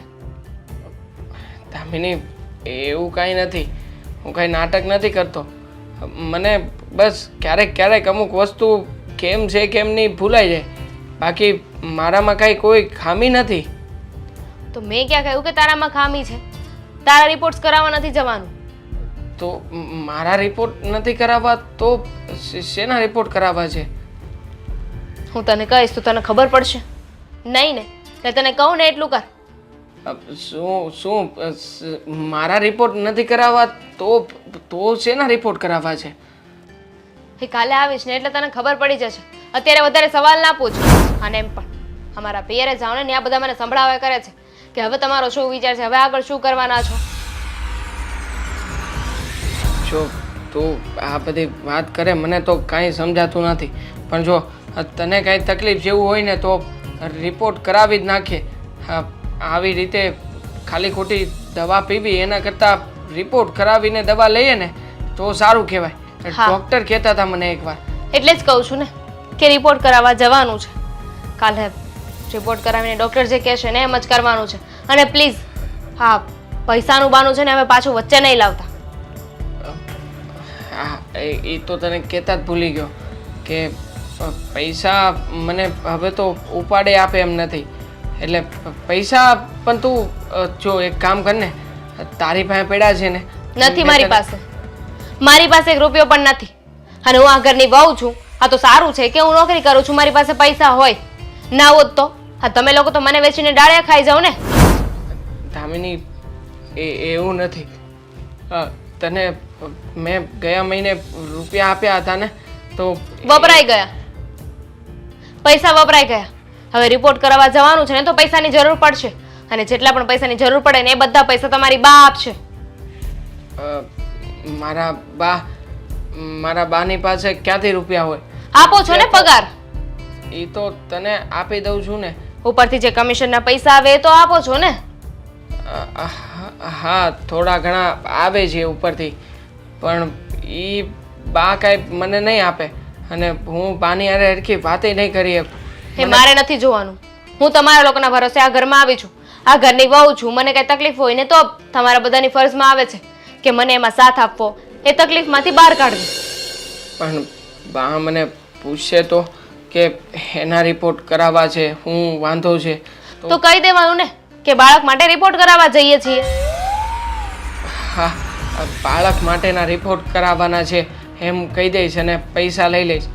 B: દામિની, એવું કાંઈ નથી, હું કાંઈ નાટક નથી કરતો. મને બસ ક્યારેક અમુક વસ્તુ કેમ છે કેમ નહીં ભૂલાઈ જાય, બાકી મારામાં કાંઈ કોઈ ખામી નથી.
C: તો મેં ક્યાં કહ્યું કે તારામાં ખામી છે? તારા રિપોર્ટ્સ કરાવવા નથી જવાનું.
B: તો મારા રિપોર્ટ નથી કરાવવા તો શેના રિપોર્ટ કરાવવા છે?
C: હું તને કહીશ તો તને ખબર પડશે. નહીં ને, એટલે તને કહું ને એટલું કર.
B: શું મારા રિપોર્ટ નથી કરાવવા તો શેના રિપોર્ટ કરાવવા છે?
C: એ કાલે આવીશ ને એટલે તને ખબર પડી જશે. અત્યારે વધારે સવાલ ના પૂછ. અને એમ પણ અમારા પિયરે જાઓ ને આ બધા મને સંભળાવે કરે છે કે હવે તમારો શું વિચાર છે, હવે આગળ શું કરવાના છો?
B: જો તું આ બધી વાત કરે મને તો કાંઈ સમજાતું નથી, પણ જો તને કાંઈ તકલીફ જેવું હોય ને તો રિપોર્ટ કરાવી જ નાખીએ. આવી રીતે ખાલી ખોટી દવા પીવી એના કરતાં રિપોર્ટ કરાવીને દવા લઈએ ને તો સારું કહેવાય. ડૉક્ટર કહેતા હતા મને એકવાર.
C: એટલે જ કહું છું ને કે રિપોર્ટ કરાવવા જવાનું છે કાલે. રિપોર્ટ કરાવીને ડૉક્ટર જે કહેશે ને એમ જ કરવાનું છે. અને પ્લીઝ હા, પૈસાનું બાનું છે ને હવે પાછું વચ્ચે નહીં લાવતા.
B: હા, એ તો તને કહેતા જ ભૂલી ગયો કે પૈસા મને હવે તો ઉપાડે આપે એમ નથી. એટલે પૈસા પણ તું જો એક કામ કર ને, તારી પાસે પડ્યા છે ને?
C: નથી મારી પાસે. મારી પાસે 1 રૂપિયો પણ નથી અને હું આ ઘરની વહુ છું. આ તો સારું છે કે હું નોકરી કરું છું, મારી પાસે પૈસા હોય. ના હોત તો હા તમે લોકો તો મને વેચીને ડાળિયા ખાઈ જાઓ ને.
B: દામિની એવું નથી. તને મેં ગયા મહિને રૂપિયા આપ્યા હતા ને તો
C: વપરાઈ ગયા, પૈસા વપરાઈ ગયા. હવે રિપોર્ટ કરાવવા જવાનું છે ને તો પૈસાની જરૂર પડશે અને જેટલા પણ પૈસાની જરૂર પડે ને એ બધા પૈસા તમારી બા આપશે.
B: મારા બાની પાસે ક્યાંથી રૂપિયા હોય?
C: આપો છો ને પગાર,
B: એ તો તને આપી દઉં છું ને.
C: ઉપરથી જે કમિશનના પૈસા આવે એ તો આપો છો ને.
B: હા થોડા ઘણા આવે છે ઉપરથી, પણ એ બા કાંઈ મને નહીં આપે અને હું બાની હારે હરખી વાતે નહીં કરી.
C: એ મારે નથી જોવાનું. હું તમારા લોકોના ભરોસે આ ઘરમાં આવી છું, આ ઘરની વહુ છું. મને કઈ તકલીફ હોય ને તો તમારા બધાની ફરજમાં આવે છે કે મને એમાં સાથ આપવો, એ તકલીફમાંથી બહાર કાઢવી.
B: પણ બા મને પૂછશે તો કે એના રિપોર્ટ કરાવવા છે, હું વાંધો છે
C: તો કહી દેવાનું ને કે બાળક માટે રિપોર્ટ કરાવવા જઈએ છીએ.
B: હા બાળક માટેના રિપોર્ટ કરાવવાના છે એમ કહી દઈશ અને પૈસા લઈ લઈશ.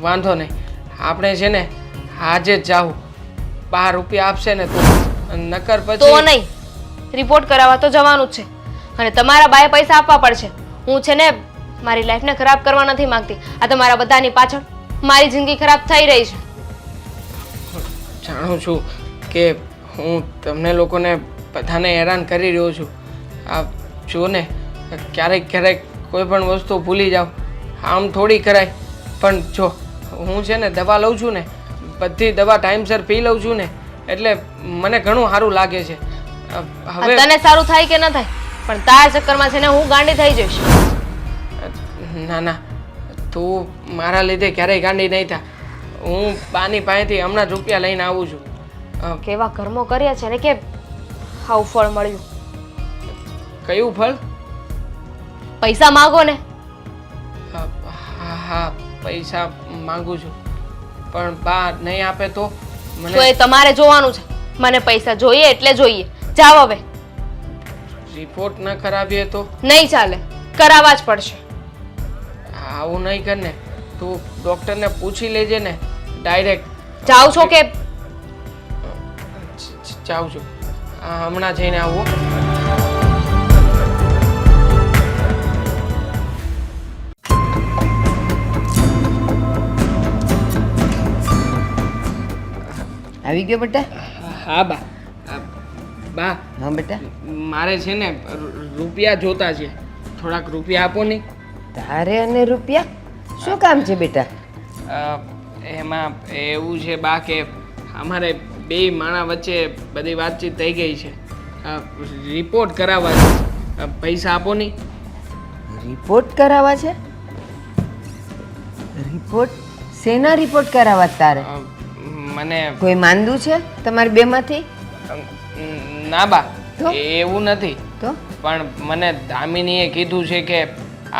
B: વાંધો નહીં, આપણે છે ને આજે જ જાવું. 12 રૂપિયા આપશે ને તો, નકર
C: તો
B: પછી
C: નહીં, રિપોર્ટ કરાવવા તો જવાનું જ છે અને તમારા બાએ પૈસા આપવા પડશે. હું છે ને મારી લાઈફને ખરાબ કરવા નથી માંગતી. આ તમારા બધાની પાછળ મારી જિંદગી ખરાબ થઈ રહી છે.
B: જાણું છું કે હું તમને લોકોને બધાને હેરાન કરી રહ્યો છું. આ જો ને ક્યારેક ક્યારેક કોઈ પણ વસ્તુ ભૂલી જાઓ, આમ થોડી કરાય. પણ જો હું છે ને દવા લઉં છું ને, બધી દવા ટાઈમસર પી લઉં છું ને, એટલે મને ઘણું સારું લાગે છે. હવે
C: તને સારું થાય કે ન થાય પણ તારા ચક્કરમાં છે ને હું ગાંડી થઈ જઈશ.
B: ના ના, તું મારા લીધે ક્યારેય ગાંડી નહીં થા. હું બાની પાસેથી હમણાં જ રૂપિયા લઈને આવું છું.
C: કેવા કર્મો કર્યા છે ને કે આવું ફળ મળ્યું.
B: કયું ફળ?
C: પૈસા માંગો ને.
B: હા પૈસા માંગુ છું, પણ બા નહીં આપે તો
C: તો
B: મને
C: એ તમારે જોવાનું છે. મને પૈસા જોઈએ એટલે જોઈએ. જાઓ હવે.
B: રિપોર્ટ ન કરાવીએ તો?
C: નહીં ચાલે, કરાવવા જ પડશે.
B: આવું નહીં કર ને, તું ડૉક્ટરને પૂછી લેજે ને ડાયરેક્ટ.
C: જાઓ છો કે
B: જાઉં છું, હમણાં જઈને આવું.
A: આવી ગયો બેટા?
B: હા બા. બા
A: હા બેટા.
B: મારે છે ને રૂપિયા જોતા છે, થોડાક રૂપિયા આપો ને.
A: તારે અને રૂપિયા શું કામ છે બેટા?
B: એમાં એવું છે બા કે અમારે બે માણા વચ્ચે બધી વાતચીત થઈ ગઈ છે. રિપોર્ટ કરાવવા છે, પૈસા આપો નહીં.
A: રિપોર્ટ કરાવવા છે? રિપોર્ટ? શેના રિપોર્ટ કરાવવા તારે?
B: મને
A: કોઈ માંદું છે તમારી બેમાંથી?
B: ના બા,
A: તો?
B: એવું નથી.
A: તો
B: પણ મને દામિનીએ કીધું છે કે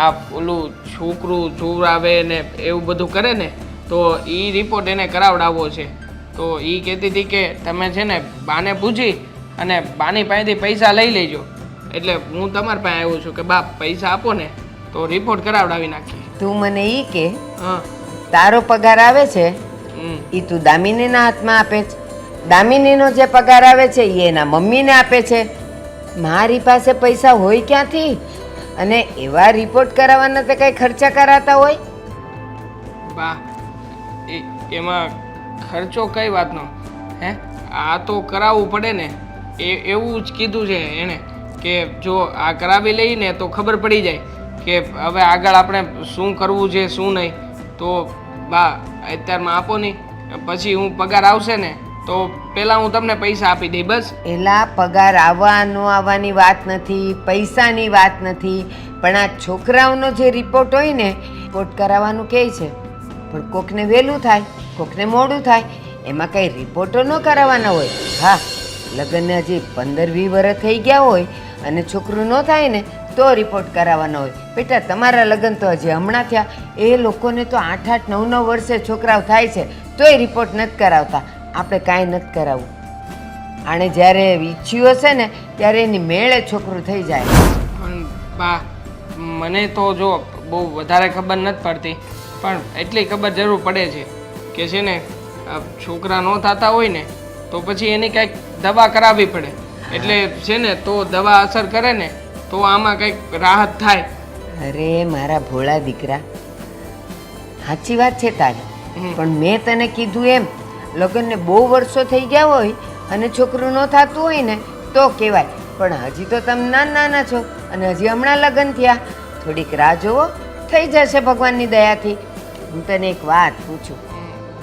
B: આ ઓલું છોકરું ચોરાવે ને એવું બધું કરે ને તો એ રિપોર્ટ એને કરાવડાવવો છે. તો એ કહેતી હતી કે તમે છે ને બાને પૂછી અને બાની પાસેથી પૈસા લઈ લેજો. એટલે હું તમારી પાસે આવ્યો છું કે બા પૈસા આપો ને તો રિપોર્ટ કરાવડાવી નાખીએ.
A: તું મને ઈ કે
B: હા.
A: તારો પગાર આવે છે એ તું દામિનીના હાથમાં આપે છે? દામિનીનો જે પગાર આવે છે એ એના મમ્મીને આપે છે. મારી પાસે પૈસા હોય ક્યાંથી? અને એવા રિપોર્ટ કરાવવાના તો કઈ ખર્ચા કરાતા હોય?
B: બા એમાં ખર્ચો કઈ વાતનો? હે આ તો કરાવવું પડે ને, એવું જ કીધું છે એણે કે જો આ કરાવી લઈને તો ખબર પડી જાય કે હવે આગળ આપણે શું કરવું છે શું નહીં. તો બા અત્યારમાં આપો નહીં, પછી હું પગાર આવશે ને તો પહેલાં હું તમને પૈસા આપી દઈ બસ.
A: એલા પગાર આવવા ન આવવાની વાત નથી, પૈસાની વાત નથી, પણ આ છોકરાઓનો જે રિપોર્ટ હોય ને રિપોર્ટ કરાવવાનું કહે છે, પણ કોકને વહેલું થાય કોકને મોડું થાય. એમાં કંઈ રિપોર્ટો ન કરાવવાના હોય. હા લગ્નને હજી 15-20 વર્ષ થઈ ગયા હોય અને છોકરું ન થાય ને તો રિપોર્ટ કરાવવાનો હોય. બેટા તમારા લગ્ન તો હજી હમણાં થયા, એ લોકોને તો 8-8, 9-9 વર્ષે છોકરાઓ થાય છે તોય રિપોર્ટ નથી કરાવતા. આપણે કાંઈ નથી કરાવવું. આણે જ્યારે ઈચ્છ્યું હશે ને ત્યારે એની મેળે છોકરું થઈ જાય.
B: પણ બા મને તો જો બહુ વધારે ખબર નથી પડતી, પણ એટલી ખબર જરૂર પડે છે કે છે ને છોકરા ન થતા હોય ને તો પછી એની કંઈક દવા કરાવવી પડે. એટલે છે ને તો દવા અસર કરે ને તો આમાં કંઈક રાહત થાય.
A: અરે મારા ભોળા દીકરા, સાચી વાત છે તારી, પણ મેં તને કીધું એમ લગ્નને બહુ વર્ષો થઈ ગયા હોય અને છોકરું ન થતું હોય ને તો કહેવાય, પણ હજી તો તમે નાના છો અને હજી હમણાં લગ્ન થયા, થોડીક રાહ જોવો, થઈ જશે ભગવાનની દયાથી. હું તને એક વાત પૂછું,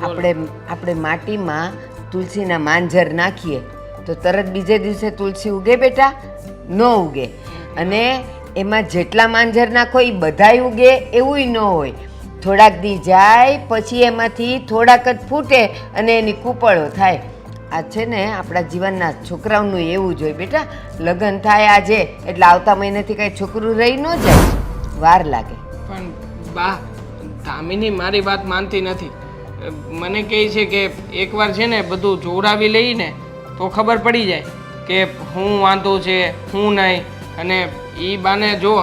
A: આપણે માટીમાં તુલસીના માંજર નાખીએ તો તરત બીજે દિવસે તુલસી ઉગે બેટા? ન ઉગે. અને એમાં જેટલા માંજર નાખો એ બધાય ઉગે એવું ન હોય. થોડાક દી જાય પછી એમાંથી થોડાક જ ફૂટે અને એની કૂપળો થાય. આ છે ને આપણા જીવનના છોકરાઓનું એવું જ હોય બેટા. લગ્ન થાય આજે એટલે આવતા મહિનેથી કાંઈ છોકરું રહી ન જાય, વાર લાગે.
B: પણ બા, દામિની મારી વાત માનતી નથી. મને કહે છે કે એકવાર છે ને બધું જોવરાવી લઈને તો ખબર પડી જાય કે હું વાંધો છે હું નહીં. અને એ બાને જો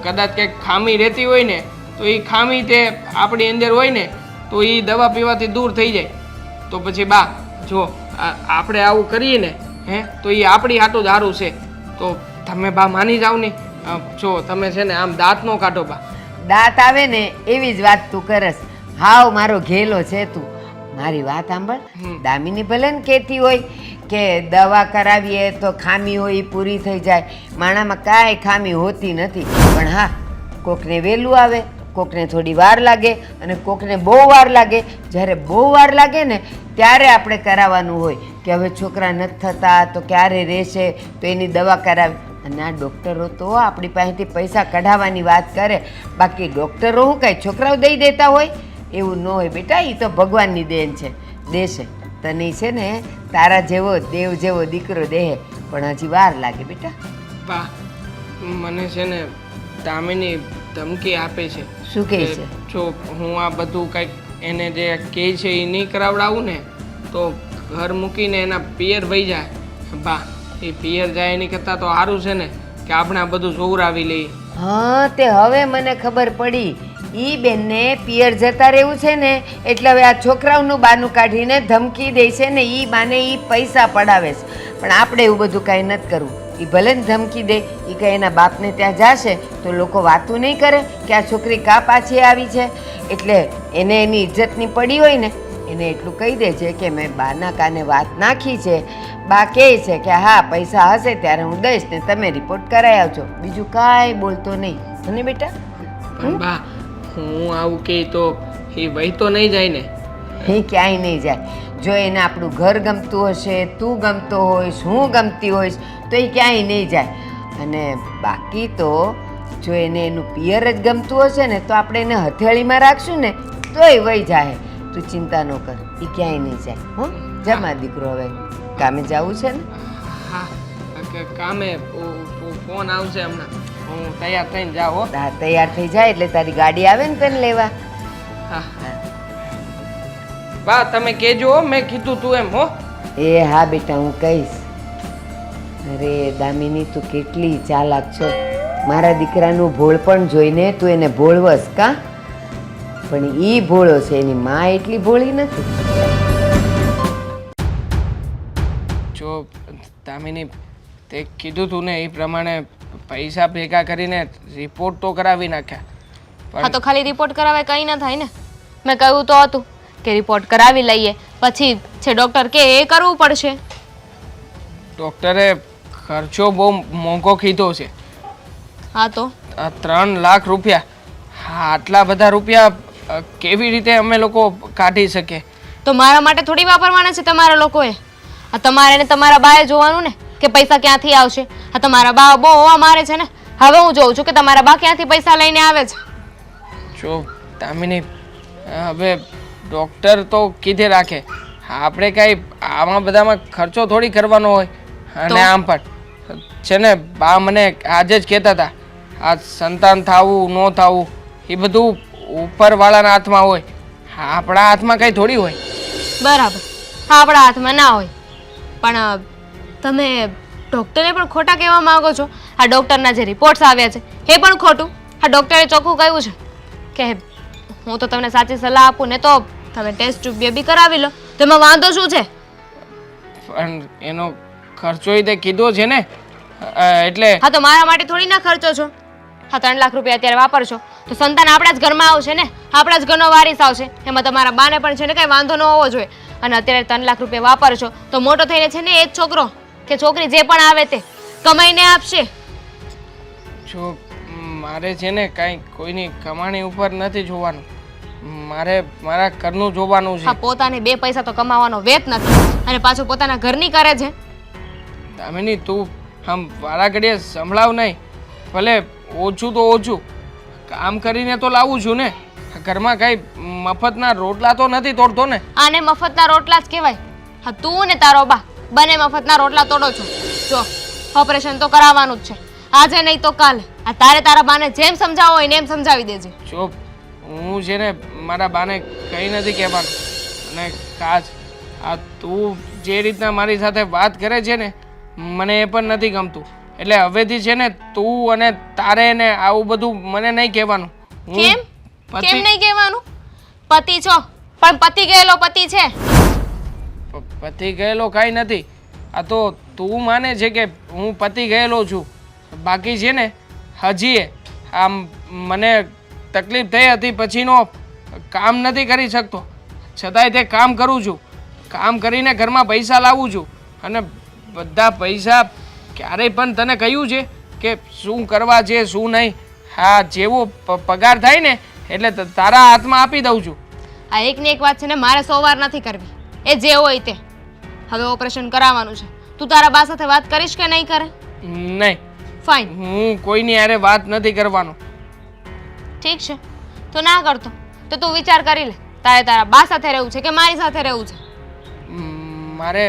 B: કદાચ કંઈક ખામી રહેતી હોય ને તો એ ખામી તે આપણી અંદર હોય ને તો એ દવા પીવાથી દૂર થઈ જાય. તો પછી બા જો આપણે આવું કરીએ ને તો એ આપણી હાટું જ સારું છે. તો તમે બા માની જાઓ ને. જો તમે છે ને આમ દાંત નો કાઢો બા.
A: દાંત આવે ને એવી જ વાત તું કરસ. હાવ મારો ઘેલો છે તું. મારી વાત સાંભળ, દામિની ભલે ને કહેતી હોય કે દવા કરાવીએ તો ખામી હોય એ પૂરી થઈ જાય. માણામાં કાંઈ ખામી હોતી નથી, પણ હા કોકને વહેલું આવે, કોકને થોડી વાર લાગે અને કોકને બહુ વાર લાગે. જ્યારે બહુ વાર લાગે ને ત્યારે આપણે કરાવવાનું હોય કે હવે છોકરા નથી થતા તો ક્યારે રહેશે, તો એની દવા કરાવી. અને આ ડૉક્ટરો તો આપણી પાસેથી પૈસા કઢાવવાની વાત કરે, બાકી ડૉક્ટરો શું કાંઈ છોકરાઓ દઈ દેતા હોય? એવું ન હોય બેટા, એ તો ભગવાનની દેન છે, દેશે તને છે ને તારા જેવો દેવ જેવો દીકરો દેહે, પણ હજી વાર લાગે બેટા.
B: બા, મને છે ને દામિની ધમકી આપે છે.
A: શું કહે છે?
B: જો હું આ બધું કંઈક એને જે કહે છે એ નહીં કરાવડાવું ને તો ઘર મૂકીને એના પિયર વહી જાય. બા, એ પિયર જાય એની કરતાં તો સારું છે ને કે આપણે આ બધું જોવરાવી લઈએ.
A: હા, તે હવે મને ખબર પડી. ઈ બેનને પિયર જતા રહેવું છે ને એટલે હવે આ છોકરાઓનું બાનું કાઢીને ધમકી દે છે ને ઈ બાને ઈ પૈસા પડાવે છે. પણ આપણે એવું બધું કાંઈ નથી કરવું. એ ભલે ને ધમકી દે, એ કંઈ એના બાપને ત્યાં જશે તો લોકો વાતું નહીં કરે કે આ છોકરી કા પાછી આવી છે. એટલે એને એની ઇજ્જતની પડી હોય ને એને એટલું કહી દે છે કે મેં બાના કાને વાત નાખી છે, બા કહે છે કે હા પૈસા હશે ત્યારે હું દઈશ ને તમે રિપોર્ટ કરાવી આવજો. બીજું કાંઈ બોલતો નહીં અને બેટા.
B: પણ બા, હું આવું કહે તો એ વહીતો નહીં જાય ને?
A: એ ક્યાંય નહીં જાય. જો એને આપણું ઘર ગમતું હશે, તું ગમતો હોઈશ, હું ગમતી હોઈશ તો એ ક્યાંય નહીં જાય. અને બાકી તો જો એને એનું પિયર જ ગમતું હશે ને તો આપણે એને હથેળીમાં રાખશું ને તોય વહી જાય. તું ચિંતા ન કર, એ ક્યાંય નહીં જાય. હો જમા દીકરો, હવે કામે જવું છે ને?
B: હા, કામે ફોન આવશે હમણાં, હું તૈયાર થઈને જાઉં.
A: હા, તૈયાર થઈ જાય એટલે તારી ગાડી આવે ને તને લેવા.
B: હા બા, તમે કહેજો મેં કીધું તું એમ. હો
A: એ હા બેટા, હું કહીશ. અરે દામિની, તું કેટલી ચાલાક છો. મારા દીકરાનું ભોળપણ જોઈને તું એને ભોળવસ કા? પણ ઈ ભોળો છે, એની માં એટલી ભોળી નથી.
B: જો દામિની, તે કીધું તું ને એ પ્રમાણે પૈસા ભેગા કરીને રિપોર્ટ તો કરાવી નાખ્યા.
C: હા, તો ખાલી રિપોર્ટ કરાવે કંઈ ના થાય ને. મેં કહ્યું તો હતું કે રિપોર્ટ કરાવી લઈએ, પછી છે ડૉક્ટર કે એ કરવું પડશે.
B: ડૉક્ટરે ખર્ચો બહુ મોંઘો કીધો છે.
C: હા તો
B: 3 લાખ રૂપિયા. હા, આટલા બધા રૂપિયા કેવી રીતે અમે લોકો કાઢી શકીએ?
C: તો મારા માટે થોડી વાપરવાના છે તમારા લોકોએ. આ તમારે ને તમારા બાએ જોવાનું ને કે પૈસા ક્યાંથી આવશે. આ તમારા બા બહુ હોવા મારે છે ને. હવે હું જોઉં છું કે તમારા બા ક્યાંથી પૈસા લઈને આવે છે.
B: જો દામિની, હવે ડૉક્ટર તો કીધે રાખે, આપણે કાંઈ આમાં બધામાં ખર્ચો થોડી કરવાનો હોય. અને આમ પણ છે ને બા મને આજે જ કહેતા હતા આ સંતાન થવું ન થવું એ બધું ઉપરવાળાના હાથમાં હોય, આપણા હાથમાં કંઈ થોડી હોય.
C: બરાબર, આપણા હાથમાં ના હોય. પણ તમે ડૉક્ટરને પણ ખોટા કહેવા માંગો છો. આ ડૉક્ટરના જે રિપોર્ટ્સ આવ્યા છે એ પણ ખોટું. હા ડૉક્ટરે ચોખ્ખું કહ્યું છે કે હું તો તમને સાચી સલાહ આપું ને તો તમે ટેસ્ટ ટ્યુબ બેબી કરાવી લો તેમાં વાંધો શું છે?
B: પણ એનો ખર્ચો તે કીધો છે ને એટલે
C: હા તો મારા માટે થોડી ના ખર્ચો છો. હા 3 લાખ રૂપિયા અત્યારે વાપરશો તો સંતાન આપણા જ ઘરમાં આવશે ને, આપણા જ ઘરનો વારીસ આવશે. એમાં તમારા બાને પણ છે ને કઈ વાંધો ન હોવો જોઈએ. અને અત્યારે 3 લાખ રૂપિયા વાપરશો તો મોટો થઈને છે ને એ જ છોકરો કે છોકરી જે પણ આવે તે કમાઈને આપશે.
B: જો મારે છે ને કાંઈ કોઈની કમાણી ઉપર નથી જોવાનું, મારે મારા ઘરનું જોવાનું છે.
C: હા પોતાને 2 પૈસા તો કમાવાનો વેત નથી અને પાછું પોતાના ઘરની કરે છે.
B: દામિની તું આમ વારા ઘડીએ સંભળાવ નહીં, ભલે ઓછું તો ઓછું કામ કરીને તો લાવું છું ને. ઘરમાં કઈ મફતના રોટલા તો નથી તોડતો ને.
C: આને મફતના રોટલા જ કહેવાય. હા તું ને તારો બા બંને મફતના રોટલા તોડો છો. જો ઓપરેશન તો કરાવવાનું જ છે, આજે નહીં તો કાલે. આ તારે તારા બાને જેમ સમજાવો હોય ને એમ સમજાવી દેજે.
B: જો હું છે ને મારા બાને કંઈ નથી કહેવાનું. અને કાચ આ તું જે રીતના મારી સાથે વાત કરે છે ને મને એ પણ નથી ગમતું. એટલે હવેથી છે ને તું અને તારે ને આવું બધું મને નહીં કહેવાનું. હું
C: કેમ
B: પતિ-
C: કેમ નહીં કહેવાનું? પતિ છો પણ પતિ ગયેલો પતિ છે.
B: પતિ ગયેલો કાંઈ નથી. આ તો તું માને છે કે હું પતિ ગયેલો છું, બાકી છે ને હજી આમ મને તકલીફ થઈ હતી પછીનો કામ નથી કરી શકતો, છતાંય તે કામ કરું છું. કામ કરીને ઘરમાં પૈસા લાવું છું. અને બધા પૈસા ક્યારેય પણ તને કહ્યું છે કે શું કરવા છે શું નહીં? હા જેવો પગાર થાય ને એટલે તારા હાથમાં આપી દઉં છું.
C: આ એકની એક વાત છે ને મારે 100 વાર નથી કરવી. એ જે હોય તે. હવે ઓપરેશન કરાવવાનું છે. તું તારા બા સાથે વાત કરીશ કે નહીં કરે?
B: નહીં,
C: ફાઇન,
B: હું કોઈની હારે વાત નથી કરવાનો.
C: ઠીક છે તો ના કરતો તો તું વિચાર કરી લે તારે તારા બા સાથે રહેવું છે કે મારી સાથે રહેવું છે.
B: મારે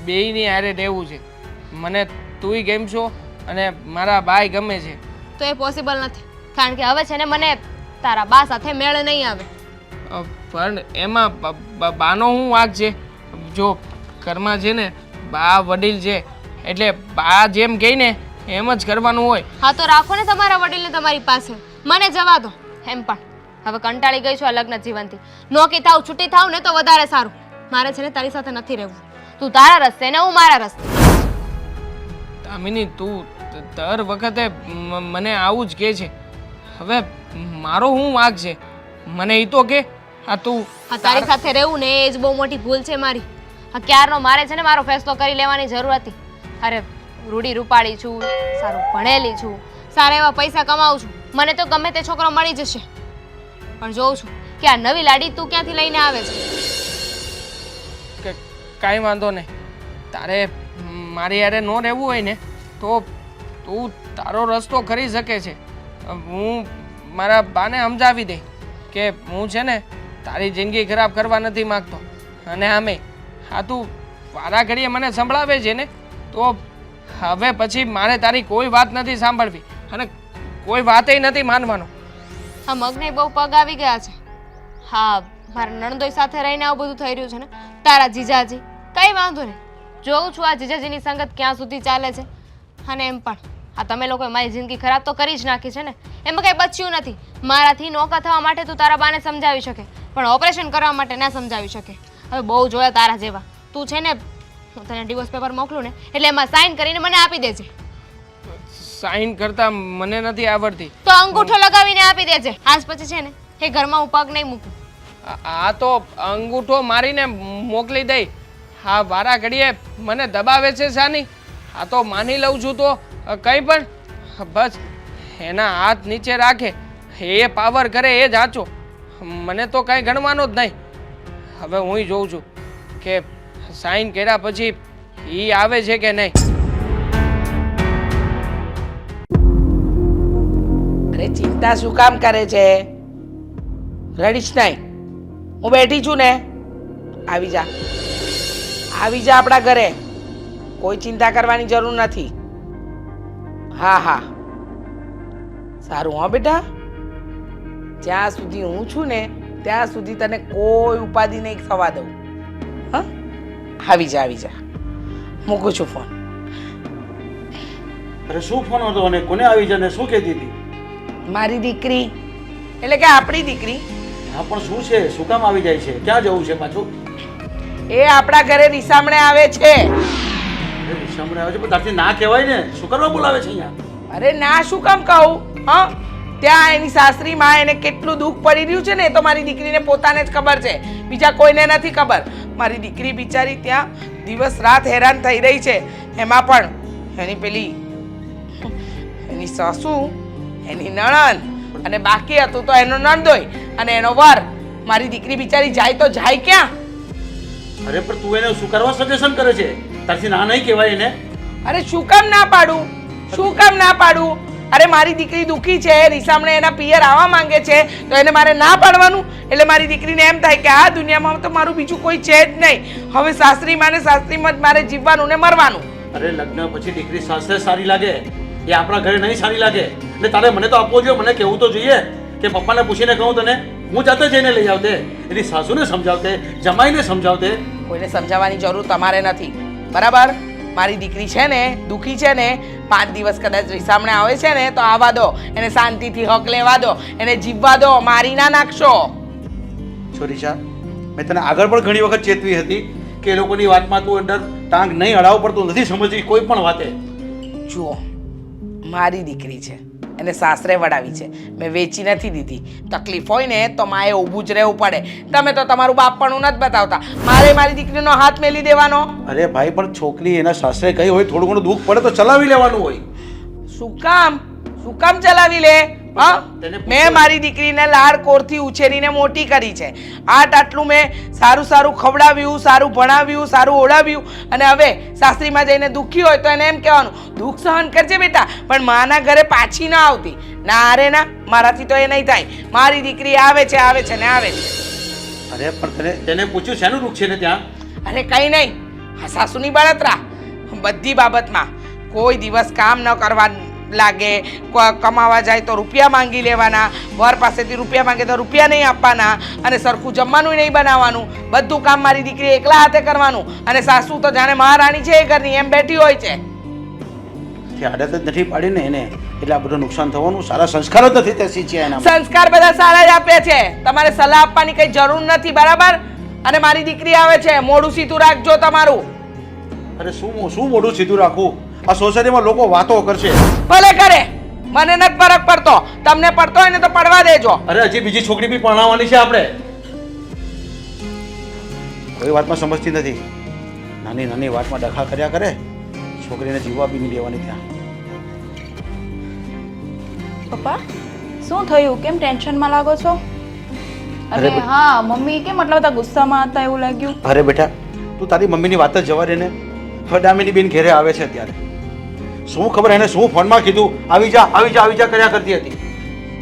B: બેયની હારે રહેવું છે. મને તુંય ગમશો અને મારા બાય ગમે છે.
C: તો એ પોસિબલ નથી કારણ કે હવે છે ને મને તારા બા સાથે મેળ નહીં આવે.
B: પણ એમાં બાનો શું વાંક છે? જો ઘરમાં છે ને બા વડીલ છે એટલે બા જેમ કહે ને એમ જ કરવાનું હોય.
C: હા તો રાખો ને તમારા વડીલને તમારી પાસે, મને જવા દો. એમ પણ હવે કંટાળી ગઈ છું આ લગ્ન જીવનથી. નોકી થાવ છૂટી થાવ ને તો વધારે સારું. મારે છે ને તારી સાથે નથી રહેવું. તું તારા રસ્તે ને હું મારા રસ્તે.
B: દામિની તું દર વખતે મને આવું જ કહે છે. હવે મારો શું વાંક છે? મને એ તો કે આ તું
C: હા તારી સાથે રહેવું ને એ જ બહુ મોટી ભૂલ છે મારી. હા ક્યારનો મારે છે ને મારો ફેસલો કરી લેવાની જરૂર હતી. અરે રૂડી રૂપાળી છું, સારું ભણેલી છું, સારા એવા પૈસા કમાઉં છું, મને તો ગમે તે છોકરો મળી જશે. પણ જોઉં છું કે આ નવી લાડી તું ક્યાંથી લઈને આવે છે.
B: કાંઈ વાંધો નહીં. તારે મારી યારે ન રહેવું હોય ને તો તું તારો રસ્તો કરી શકે છે. હું મારા બાને સમજાવી દઈ કે હું છે ને તારી જિંદગી ખરાબ કરવા નથી માગતો. અને આમે હા તું વારા ઘડીએ મને સંભળાવે છે ને તો હવે પછી મારે તારી કોઈ વાત નથી સાંભળવી અને કોઈ વાતેય નથી માનવાનો.
C: આ મગને બહુ પગ આવી ગયા છે. હા મારા નણદોઈ સાથે રહીને આવું બધું થઈ રહ્યું છે ને. તારા જીજાજી કઈ વાંધો નહીં, જોઉં છું આ જીજાજીની સંગત ક્યાં સુધી ચાલે છે. અને એમ પણ આ તમે લોકોએ મારી જિંદગી ખરાબ તો કરી જ નાખી છે ને, એમાં કંઈ બચ્યું નથી. મારાથી નોકા થવા માટે તું તારા બાને સમજાવી શકે પણ ઓપરેશન કરવા માટે ના સમજાવી શકે. હવે બહુ જોયા તારા જેવા. તું છે ને હું તને ડિવોર્સ પેપર મોકલું ને એટલે એમાં સાઇન કરીને મને આપી દેજે.
B: સાઈન કરતા મને નથી આવડતી.
C: તો અંગૂઠો લગાવીને આપી દેજે. આજ પછી છે ને એ ઘરમાં હું પગ નહીં મૂકું.
B: આ તો અંગૂઠો મારીને મોકલી દઈ. હા વારા ઘડીએ મને દબાવે છે સાની. આ તો માની લઉં છું તો કંઈ પણ બસ એના હાથ નીચે રાખે એ પાવર કરે એ જ આચો. મને તો કાંઈ ગણવાનો જ નહીં. હવે હું જોઉં છું કે સાઈન કર્યા પછી એ આવે છે કે નહીં.
D: અરે ચિંતા શું કામ કરે છે? રડીશ નહીં, હું બેઠી છું ને. આવી જા, આવી જા આપણા ઘરે. કોઈ ચિંતા કરવાની જરૂર નથી. હા હા સારું. હા બેટા, જ્યાં સુધી હું છું ને ત્યાં સુધી તને કોઈ ઉપાધિ નહીં થવા દઉં. હા આવી જા, આવી જા. મૂકું છું ફોન.
E: અરે શું ફોન હતો અને કોને આવી જાય ને શું કહેતી હતી?
D: મારી દીકરી એટલે કે આપણી દીકરી
E: હા પણ શું છે, શું કામ આવી જાય છે, ક્યાં જવું છે પાછું?
D: એ આપણા ઘરે રીસામણે આવે છે.
E: અરે વિશ્રામણે આવે છે પણ તારથી ના કહેવાય ને, શું કરવા બોલાવે છે અહીંયા?
D: અરે ના શું કામ કહું? હા, ત્યાં એની સાસરી માં એને કેટલું દુઃખ પડી રહ્યું છે ને એ તો મારી દીકરીને પોતાને જ ખબર છે, બીજા કોઈને નથી ખબર. મારી દીકરી બિચારી ત્યાં દિવસ રાત હેરાન થઈ રહી છે. એમાં પણ એની પેલી એની સાસુ, એની નણંદ અને બાકી હતું તો એનો નણદોય અને એનો વર. મારી દીકરી બિચારી જાય તો જાય ક્યાં?
E: અરે પણ તું એને શું કરવા સજેશન કરે છે? તારથી ના નહીં કહેવાય એને?
D: અરે શું કામ ના પાડું? શું કામ ના પાડું? અરે મારી દીકરી દુખી છે, રીસામણે એના પિયર આવવા માંગે છે તો એને મારે ના પાડવાનું? એટલે મારી દીકરીને એમ થાય કે આ દુનિયામાં તો મારું બીજું કોઈ છે જ નહીં, હવે સાસરીમાં ને સાસરીમાં જ મારે જીવવાનું ને મરવાનું.
E: અરે લગ્ન પછી દીકરી સાસરે સારી લાગે, એ આપણા ઘરે નહીં સારી લાગે. એટલે તારે મને તો આપવો જોઈએ, મને કહેવું તો જોઈએ કે પપ્પાને પૂછીને કહું તને, હું જાતે જઈને લઈ આવતે, એની સાસુને સમજાવતે, જમાઈને સમજાવતે.
D: કોઈને સમજાવવાની જરૂર તમારે નથી, બરાબર? મારી દીકરી છે ને દુખી છે ને, 5 દિવસ કદાચ રીસામણે આવે છે ને તો આવવા દો, એને શાંતિથી હક લેવા દો, એને જીવવા દો, મારી ના નાખશો.
E: છોરીશા, મેં તને આગળ પણ ઘણી વખત ચેતવી હતી કે એ લોકોની વાતમાં તું અંદર ટાંગ નહીં અડાવ, પડતું નથી સમજતી કોઈ પણ વાતે.
D: જુઓ, મારી દીકરી છે, એને સાસરે વડાવી છે, મેં વેચી નથી દીધી. તકલીફ હોય ને તો માએ ઊભું જ રહેવું પડે. તમે તો તમારું બાપપણું નથી બતાવતા, મારે મારી દીકરીનો હાથ મેલી દેવાનો.
E: અરે ભાઈ પણ છોકરી એના સાસરે ગઈ હોય, થોડું ઘણું દુઃખ પડે તો ચલાવી લેવાનું હોય.
D: શું કામ ચલાવી લે? હા, મેં મારી દીકરીને લાડ કોરથી ઉછેરીને મોટી કરી છે. આટલું મેં સારું ખવડાવ્યું, સારું ભણાવ્યું, સારું ઓળાવ્યું, અને હવે સાસરીમાં જઈને દુઃખી હોય તો એને એમ કહેવાનું દુઃખ સહન કરજે બેટા, પણ માના ઘરે પાછી ના આવતી. ના અરે ના, મારાથી તો એ નહીં થાય. મારી દીકરી આવે છે ને આવે છે.
E: અરે પણ તેને પૂછ્યું શેનું દુઃખ છે ને ત્યાં?
D: અરે કંઈ નહીં, હા સાસુની બળતરા બધી બાબતમાં. કોઈ દિવસ કામ ન કરવા લાગે, કમાવા જાય તો રૂપિયા માંગી લેવાના, વર પાસેથી રૂપિયા માંગે તો રૂપિયા નહીં આપવાના, અને સરખું જમવાનું નહીં બનાવવાનું, બધું કામ મારી દીકરી એકલા હાથે કરવાનું, અને સાસુ તો જાણે મહારાણી છે એ ઘરની એમ બેઠી હોય છે.
E: આદત જ નથી પાડી ને એને, એટલે આ બધું નુકસાન થવાનું. સારા સંસ્કાર જ નથી તે શીખ્યા એના.
D: સંસ્કાર બધા સારા જ આપે છે, તમારે સલાહ આપવાની કઈ જરૂર નથી, બરાબર? અને મારી દીકરી આવે છે, મોઢું સીધું રાખજો તમારું.
E: અરે શું મોઢું સીધું રાખવું? આ સોસાયટીમાં લોકો વાતો કરશે.
D: ભલે કરે, મને નથી ફરક પડતો, તમને પડતો હોય ને તો પડવા દેજો.
E: અરે હજી બીજી છોકરી બી પરણાવવાની છે આપણે. કોઈ વાતમાં સમજતી નથી, નાની વાતમાં ડખા કર્યા કરે. છોકરીને જીવવા બી નહીં દેવાની ત્યાં.
F: પપ્પા શું થયું? કેમ ટેન્શનમાં લાગો છો?
E: અરે
F: અરે હા, મમ્મી કેમ આટલા બધા ગુસ્સામાં હતા એવું લાગ્યું?
E: અરે બેટા, તું તારી મમ્મીની વાત જ જવા દે ને. હવે દામિની બેન ઘેરે આવે છે અત્યારે, શું ખબર એને શું ફોનમાં કીધું આવી જા કર્યા કરતી હતી.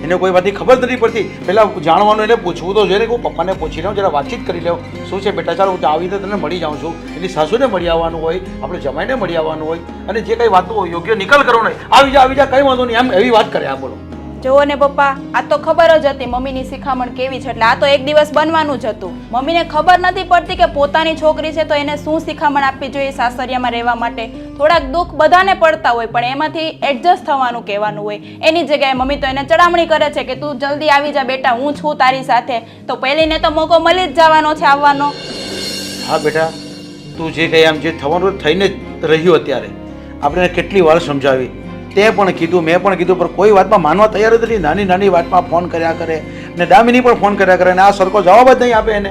E: એને કોઈ વાતની ખબર નથી પડતી. પહેલાં જાણવાનું, એને પૂછવું તો જોઈએ ને. હું પપ્પાને પૂછી લઉં, જરા વાતચીત કરી લઉં. શું છે બેટા, ચાલો હું આવી રીતે તને મળી જાઉં છું. એની સાસુને મળી આવવાનું હોય, આપણે જમાઈને મળી આવવાનું હોય, અને જે કંઈ વાતો હોય યોગ્ય નિકાલ કરવાનો હોય. આવી જા કંઈ વાંધો નહીં, એમ એવી વાત કરે. આ બોલો.
F: જુઓ ને પપ્પા, આ તો ખબર જ હતી મમ્મીની શિખામણ કેવી છે, એટલે આ તો એક દિવસ બનવાનું જ હતું. મમ્મીને ખબર નથી પડતી કે પોતાની છોકરી છે તો એને શું શિખામણ આપવી જોઈએ સાસરિયામાં રહેવા માટે. થોડાક દુઃખ બધાને પડતા હોય, પણ એમાંથી એડજસ્ટ થવાનું કહેવાનું હોય. એની જગ્યાએ મમ્મી તો એને ચડામણી કરે છે કે તું જલ્દી આવી જા બેટા, હું છું તારી સાથે. તો પહેલીને તો મોકો મળી જ જવાનો છે આવવાનો.
E: હા બેટા, તું જે કંઈ આમ જે થવાનું થઈને જ રહ્યું અત્યારે. આપણે કેટલી વાર સમજાવી, તે પણ કીધું, મેં પણ કીધું, પણ કોઈ વાતમાં માનવા તૈયાર જ નથી. નાની વાતમાં ફોન કર્યા કરે, ને દામિની પણ ફોન કર્યા કરે, ને આ સરખો જવાબ જ નહીં આપે એને.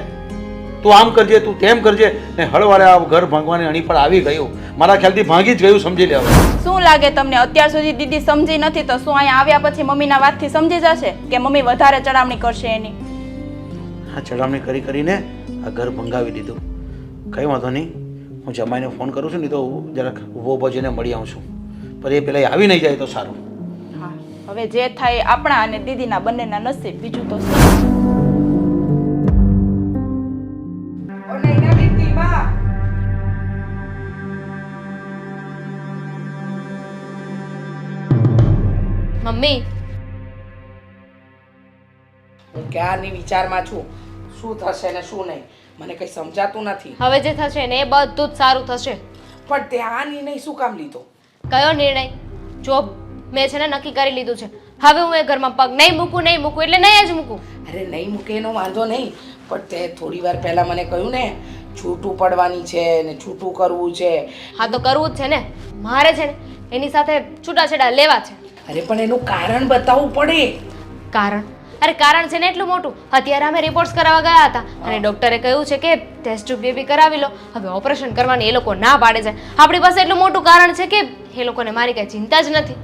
E: તું આમ કરજે, તું તેમ કરજે, ને હળવાળે આ ઘર ભાંગવાની અણી પર આવી ગયું. મારા ખ્યાલથી ભાંગી જ ગયું, સમજી લે.
F: શું લાગે તમને અત્યાર સુધી દીદી સમજી નથી, તો શું અહીંયા આવ્યા પછી મમ્મીના વાતથી સમજી જશે કે મમ્મી વધારે ચડામણી કરશે એની?
E: હા, ચડામણી કરીને આ ઘર ભંગાવી દીધું. કંઈ વાંધો નહીં, હું જમાઈને ફોન કરું છું, નહીં તો જરાક ઊભો જઈને મળી આવું છું. પણ એ પેલા આવી નહીં જાય તો સારું.
F: હા, હવે જે થાય આપણા અને દીદીના બંનેના નસીબ, બીજું તો શું.
C: મમ્મી,
D: હું ક્યારની વિચારમાં છું, શું થશે ને શું નહીં, મને કંઈ સમજાતું નથી.
C: હવે જે થશે ને એ બધું જ સારું થશે.
D: પણ તે આ નિર્ણય શું કામ લીધો?
C: કયો નિર્ણય? જો મેં છે ને નક્કી કરી લીધું છે, હવે હું એ ઘરમાં પગ નહીં મૂકું એટલે નહીં જ મૂકું.
D: અરે નહીં મૂકે એનો વાંધો નહીં, પણ તે થોડી વાર પહેલાં મને કહ્યું ને છૂટું પડવાની છે ને છૂટું કરવું છે.
C: હા તો કરવું જ છે ને, મારે છે ને એની સાથે છૂટાછેડા લેવા છે.
D: અરે પણ એનું કારણ બતાવવું પડે.
C: કારણ? અરે કારણ છે ને એટલું મોટું. અત્યારે અમે રિપોર્ટ્સ કરાવવા ગયા હતા અને ડૉક્ટરે કહ્યું છે કે ટેસ્ટ ટ્યુબ બેબી કરાવી લો. હવે ઓપરેશન કરવાની એ લોકો ના પાડે છે. આપણી પાસે એટલું મોટું કારણ છે કે એ લોકોને મારી કાંઈ ચિંતા જ નથી.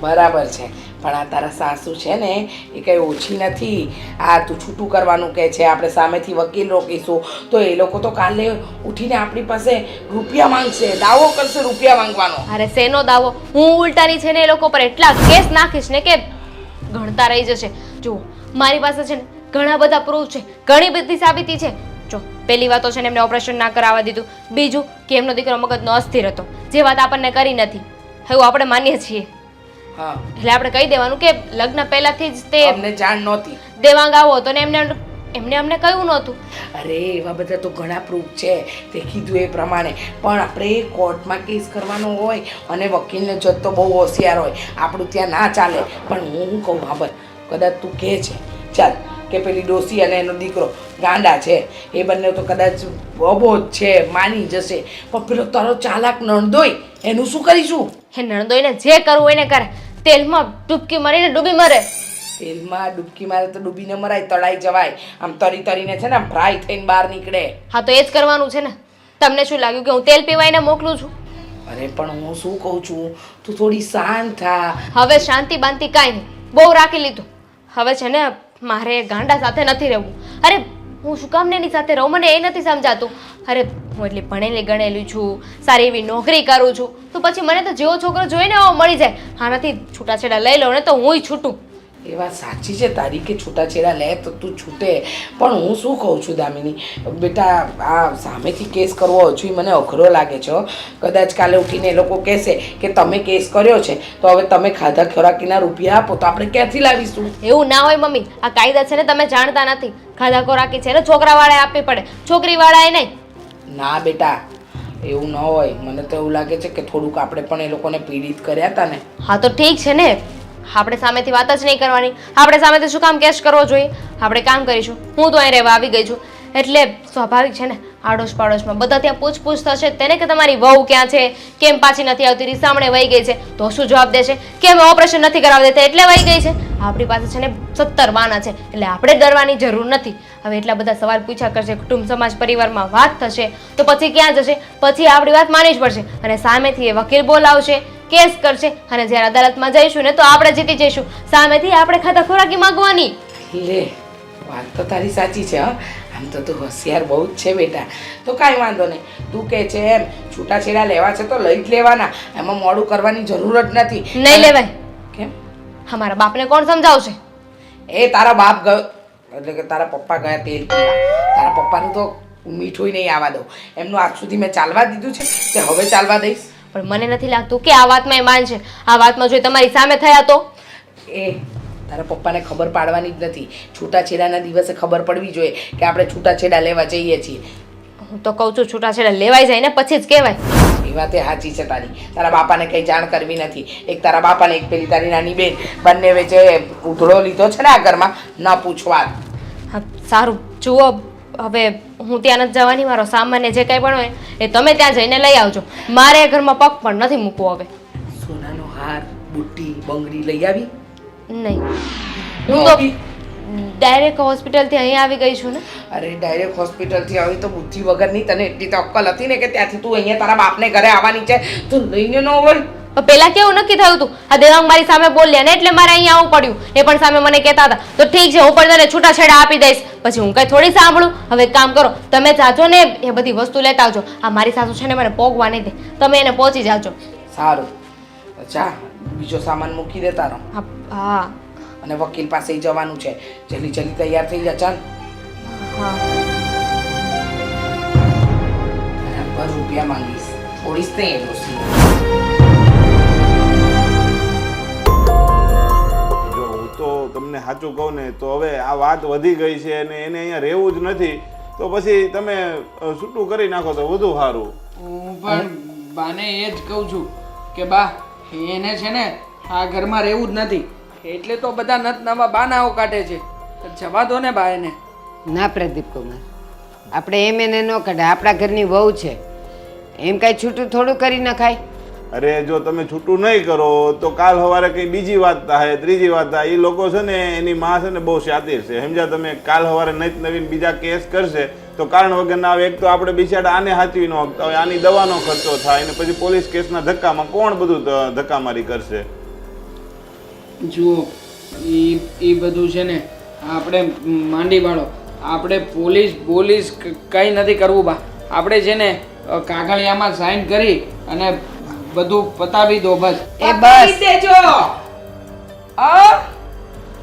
D: બરાબર છે, પણ આ તારા સાસુ છે ને એ કંઈ ઓછી નથી. આ તું છૂટું કરવાનું કહે છે, આપણે સામેથી વકીલ રોકીશું તો એ લોકો તો કાલે ઉઠીને આપણી પાસે રૂપિયા માંગશે, દાવો કરશે રૂપિયા માંગવાનો.
C: અરે શેનો દાવો? હું ઉલટાની છે ને એ લોકો પર એટલા કેસ નાખીશ ને કે ગણતા રહી જશે. જુઓ, મારી પાસે છે ને ઘણા બધા પ્રૂફ છે, ઘણી બધી સાબિતી છે. જો પહેલી વાત તો છે ને એમને ઓપરેશન ના કરાવવા દીધું. બીજું કે એમનો દીકરો મગજનો અસ્થિર હતો, જે વાત આપણને કરી નથી એવું આપણે માનીએ છીએ.
D: હા,
C: એટલે આપણે કહી દેવાનું કે લગ્ન પહેલાથી જ તે
D: અમને જાણ નહોતી.
C: દેવાંગ આવો હતો ને એમને અમને કહ્યું નહોતું.
D: અરે એવા બધા તો ઘણા પ્રૂફ છે, તે કીધું એ પ્રમાણે. પણ આપણે કોર્ટમાં કેસ કરવાનો હોય અને વકીલને જજ તો બહુ હોશિયાર હોય, આપણું ત્યાં ના ચાલે. પણ હું કહું ખબર, કદાચ તું કહે છે ચાલ કે પેલી ડોસી અને એનો દીકરો ગાંડા છે, એ બંને તો કદાચ અબોધ છે, માની જશે. પણ પેલો તારો ચાલાક નણદોય એનું શું કરીશું?
C: હે નણદોઈને જે કરવું હોય ને કરે. તેલમાં ડૂબકી મારીને ડૂબી મરે.
D: તેલમાં ડૂબકી મારે તો ડૂબીને મરાય, તળાઈ જવાય. આમ તરી તરીને છે ને આમ ફ્રાય થઈને બહાર નીકળે.
C: હા તો એ જ કરવાનું છે ને. તમને શું લાગ્યું કે હું તેલ પીવાઈને મોકલું છું?
D: અરે પણ હું શું કહું છું, તું થોડી શાંત થા.
C: હવે શાંતિ બાંતિ કાંઈ નહીં, બહુ રાખી લીધું. હવે છે ને મારે ગાંડા સાથે નથી રહેવું. અરે હું શું કામ ને એની સાથે રહું, મને એ નથી સમજાતું. અરે હું એટલી ભણેલી ગણેલી છું, સારી એવી નોકરી કરું છું, તો પછી મને તો જેવો છોકરો જોઈને એવો મળી જાય. આનાથી છૂટાછેડા લઈ લઉં ને તો હુંય છૂટું.
D: એ વાત સાચી છે તારી કે છૂટાછેડા લે તો તું છૂટે. પણ હું શું કહું છું દામિની, બેટા આ સામેથી કેસ કરવો હજુ મને અઘરો લાગે છે. કદાચ કાલે ઉઠીને એ લોકો કહેશે કે તમે કેસ કર્યો છે તો હવે તમે ખાધા ખોરાકીના રૂપિયા આપો, તો આપણે ક્યાંથી લાવીશું?
C: એવું ના હોય મમ્મી, આ કાયદા છે ને તમે જાણતા નથી. ખાધા ખોરાકી છે ને છોકરાવાળાએ આપવી પડે, છોકરીવાળાએ નહીં.
D: ના બેટા, એવું ન હોય. મને તો એવું લાગે છે કે થોડુંક આપણે પણ એ લોકોને પીડિત કર્યા હતા ને.
C: હા તો ઠીક છે ને, આપણે સામેથી વાત જ નહીં કરવાની. આપણે સામેથી શું કામ કેસ કરવો જોઈએ? આપણે કામ કરીશું. હું તો અહીં રહેવા આવી ગઈ છું એટલે સ્વાભાવિક છે ને આડોશ પાડોશમાં બધા ત્યાં પૂછપૂછ થશે તેને કે તમારી વહુ ક્યાં છે, કેમ પાછી નથી આવતી, રીસામણે વહી ગઈ છે. તો શું જવાબ દેશે કે અમે ઓપરેશન નથી કરાવી દેતા એટલે વહી ગઈ છે. આપણી પાસે છે ને 70 વાના છે એટલે આપણે ડરવાની જરૂર નથી. હવે એટલા બધા સવાલ પૂછ્યા કરશે, કુટુંબ સમાજ પરિવારમાં વાત થશે તો પછી ક્યાં જશે? પછી આપણી વાત માનવી જ પડશે અને સામેથી એ વકીલ બોલાવશે, કેસ કરશે અને જ્યારે અદાલતમાં જઈશું ને તો આપણે જીતી જઈશું. સામેથી આપણે ખાતા ખોરાકી માંગવાની.
D: લે, વાત તો તારી સાચી છે. હા, આમ તો તું હોશિયાર બહુ જ છે બેટા. તો કાંઈ વાંધો નહીં, તું કહે છે એમ છૂટાછેડા લેવા છે તો લઈ જ લેવાના, એમાં મોડું કરવાની જરૂર જ નથી.
C: નહીં લેવાય.
D: કેમ?
C: અમારા બાપને કોણ સમજાવશે?
D: એ તારા બાપ ગયો એટલે કે તારા પપ્પા ગયા તેલ પીવા. તારા પપ્પાનું તો મીઠું નહીં આવવા દઉં. એમનું આજ સુધી મેં ચાલવા દીધું છે કે હવે ચાલવા દઈશ?
C: પણ મને નથી લાગતું કે આ વાતમાં એ માનશે. આ વાતમાં જો તમારી સામે થયા તો
D: એ તારા પપ્પાને ખબર પાડવાની જ નથી. છૂટાછેડાના દિવસે ખબર પડવી જોઈએ કે આપણે છૂટાછેડા લેવા જઈએ છીએ.
C: હું તો કહું છું છૂટાછેડા લેવાઈ જાય ને પછી જ કહેવાય.
D: એ વાત એ સાચી છે તારી. તારા બાપાને કંઈ જાણ કરવી નથી. એક તારા બાપાને એક પેલી તારી નાની બેન બંને વચ્ચે ઉધડો લીધો છે ને આ ઘરમાં, ન પૂછવા.
C: હા સારું, જુઓ હવે હું ત્યાં નથી જવાની. મારો સામાન ને જે કંઈ પણ હોય એ તમે ત્યાં જઈને લઈ આવજો. મારે એ ઘરમાં પગ પણ નથી મૂકવો હવે.
D: સોનાનો હાર, બુટ્ટી, બંગડી લઈ આવી?
C: નહીં, હું તો ડાયરેક્ટ હોસ્પિટલથી અહીંયા આવી ગઈ છું ને.
D: અરે ડાયરેક્ટ હોસ્પિટલથી આવી તો બુદ્ધિ વગરની તને એટલી તો અક્કલ હતી ને કે ત્યાંથી તું અહીંયા તારા બાપને ઘરે આવવાની છે, તું લઈને ન હોય.
C: પણ પહેલા કેવું નક્કી થયું હતું? આ દેવાંગ મારી સામે બોલ્યા ને એટલે મારે અહીંયા આવવું પડ્યું. એ પણ સામે મને કહેતા હતા તો ઠીક છે હું પણ તને છૂટાછેડા આપી દઈશ. પછી હું કઈ થોડી સાંભળું. હવે એક કામ કરો, તમે જાજો ને એ બધી વસ્તુ લેતા આવજો. આ મારી સાસુ છે ને મને પોગવા નહીં દે, તમે એને પહોંચી જાજો.
D: સારું, અચ્છા બીજો સામાન મૂકી દે તારો.
C: હા
D: અને વકીલ પાસે જવાનું છે. જલ્દી જલ્દી તૈયાર થઈ જા. ચાલ.
C: હા
D: બરાબર રૂપિયા માંગીશ, છોડીશ નહીં એ ડોસી.
G: જો હું તો તમને સાચું કહું ને તો હવે આ વાત વધી ગઈ છે અને એને અહીંયા રહેવું જ નથી, તો પછી તમે છૂટું કરી નાખો તો વધુ સારું.
B: હું પણ બાને એ જ કહું છું કે બા એને છે ને આ ઘરમાં રહેવું જ નથી. એટલે તો બધા નત નવા બાનાઓ કાઢે છે જવા દો ને બા એને.
A: ના પ્રદીપ કુમાર, આપણે એમ એને ન કાઢે. આપણા ઘરની વહુ છે, એમ કાંઈ છૂટું થોડું કરી નખાય.
G: અરે જો તમે છૂટું નહીં કરો તો કાલ સવારે કંઈ બીજી વાત થાય, ત્રીજી વાત થાય. એ લોકો છે ને એની માં છે ને બહુ શાતીર છે, સમજ્યા તમે? કાલ સવારે નહીં નવીન બીજા કેસ કરશે તો કારણ વગર ના આવે. એક તો આપણે બિચારા આને સાચવી ન શકતા હોય, આની દવાનો ખર્ચો થાય ને પછી પોલીસ કેસના ધક્કામાં કોણ બધું ધક્કામારી કરશે?
B: જુઓ એ બધું છે ને આપણે માંડી વાળો, આપણે પોલીસ કંઈ નથી કરવું બા. આપણે છે ને કાગળિયામાં સાઈન કરી અને બધું પતાવી દો બસ.
A: એ
D: પતાવી
A: બસ.
D: દેજો.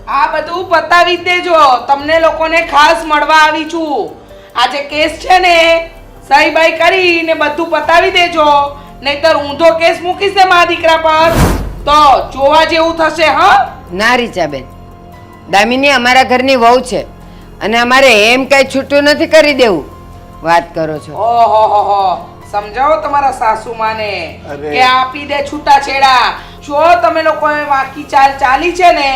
D: આ બધું પતાવી જ દેજો. તમને લોકોને ખાસ મળવા આવી છું. આ જે કેસ છે ને સહી બાઈ કરીને બધું પતાવી દેજો, નહીતર ઊંધો કેસ મૂકીશ ને મારા દીકરા પર તો જોવા જેવું થશે. હા
A: ના રીચાબેન, દામિની અમારા ઘરની વહુ છે અને અમારે એમ કાંઈ છૂટું નથી કરી દેવું. વાત કરો છો?
D: ઓહો સમજાવો તમારા સાસુમાને
G: અરે.
D: કે આપી દે છૂટાછેડા. જો તમે લોકોએ વાકી ચાલ ચાલી છે ને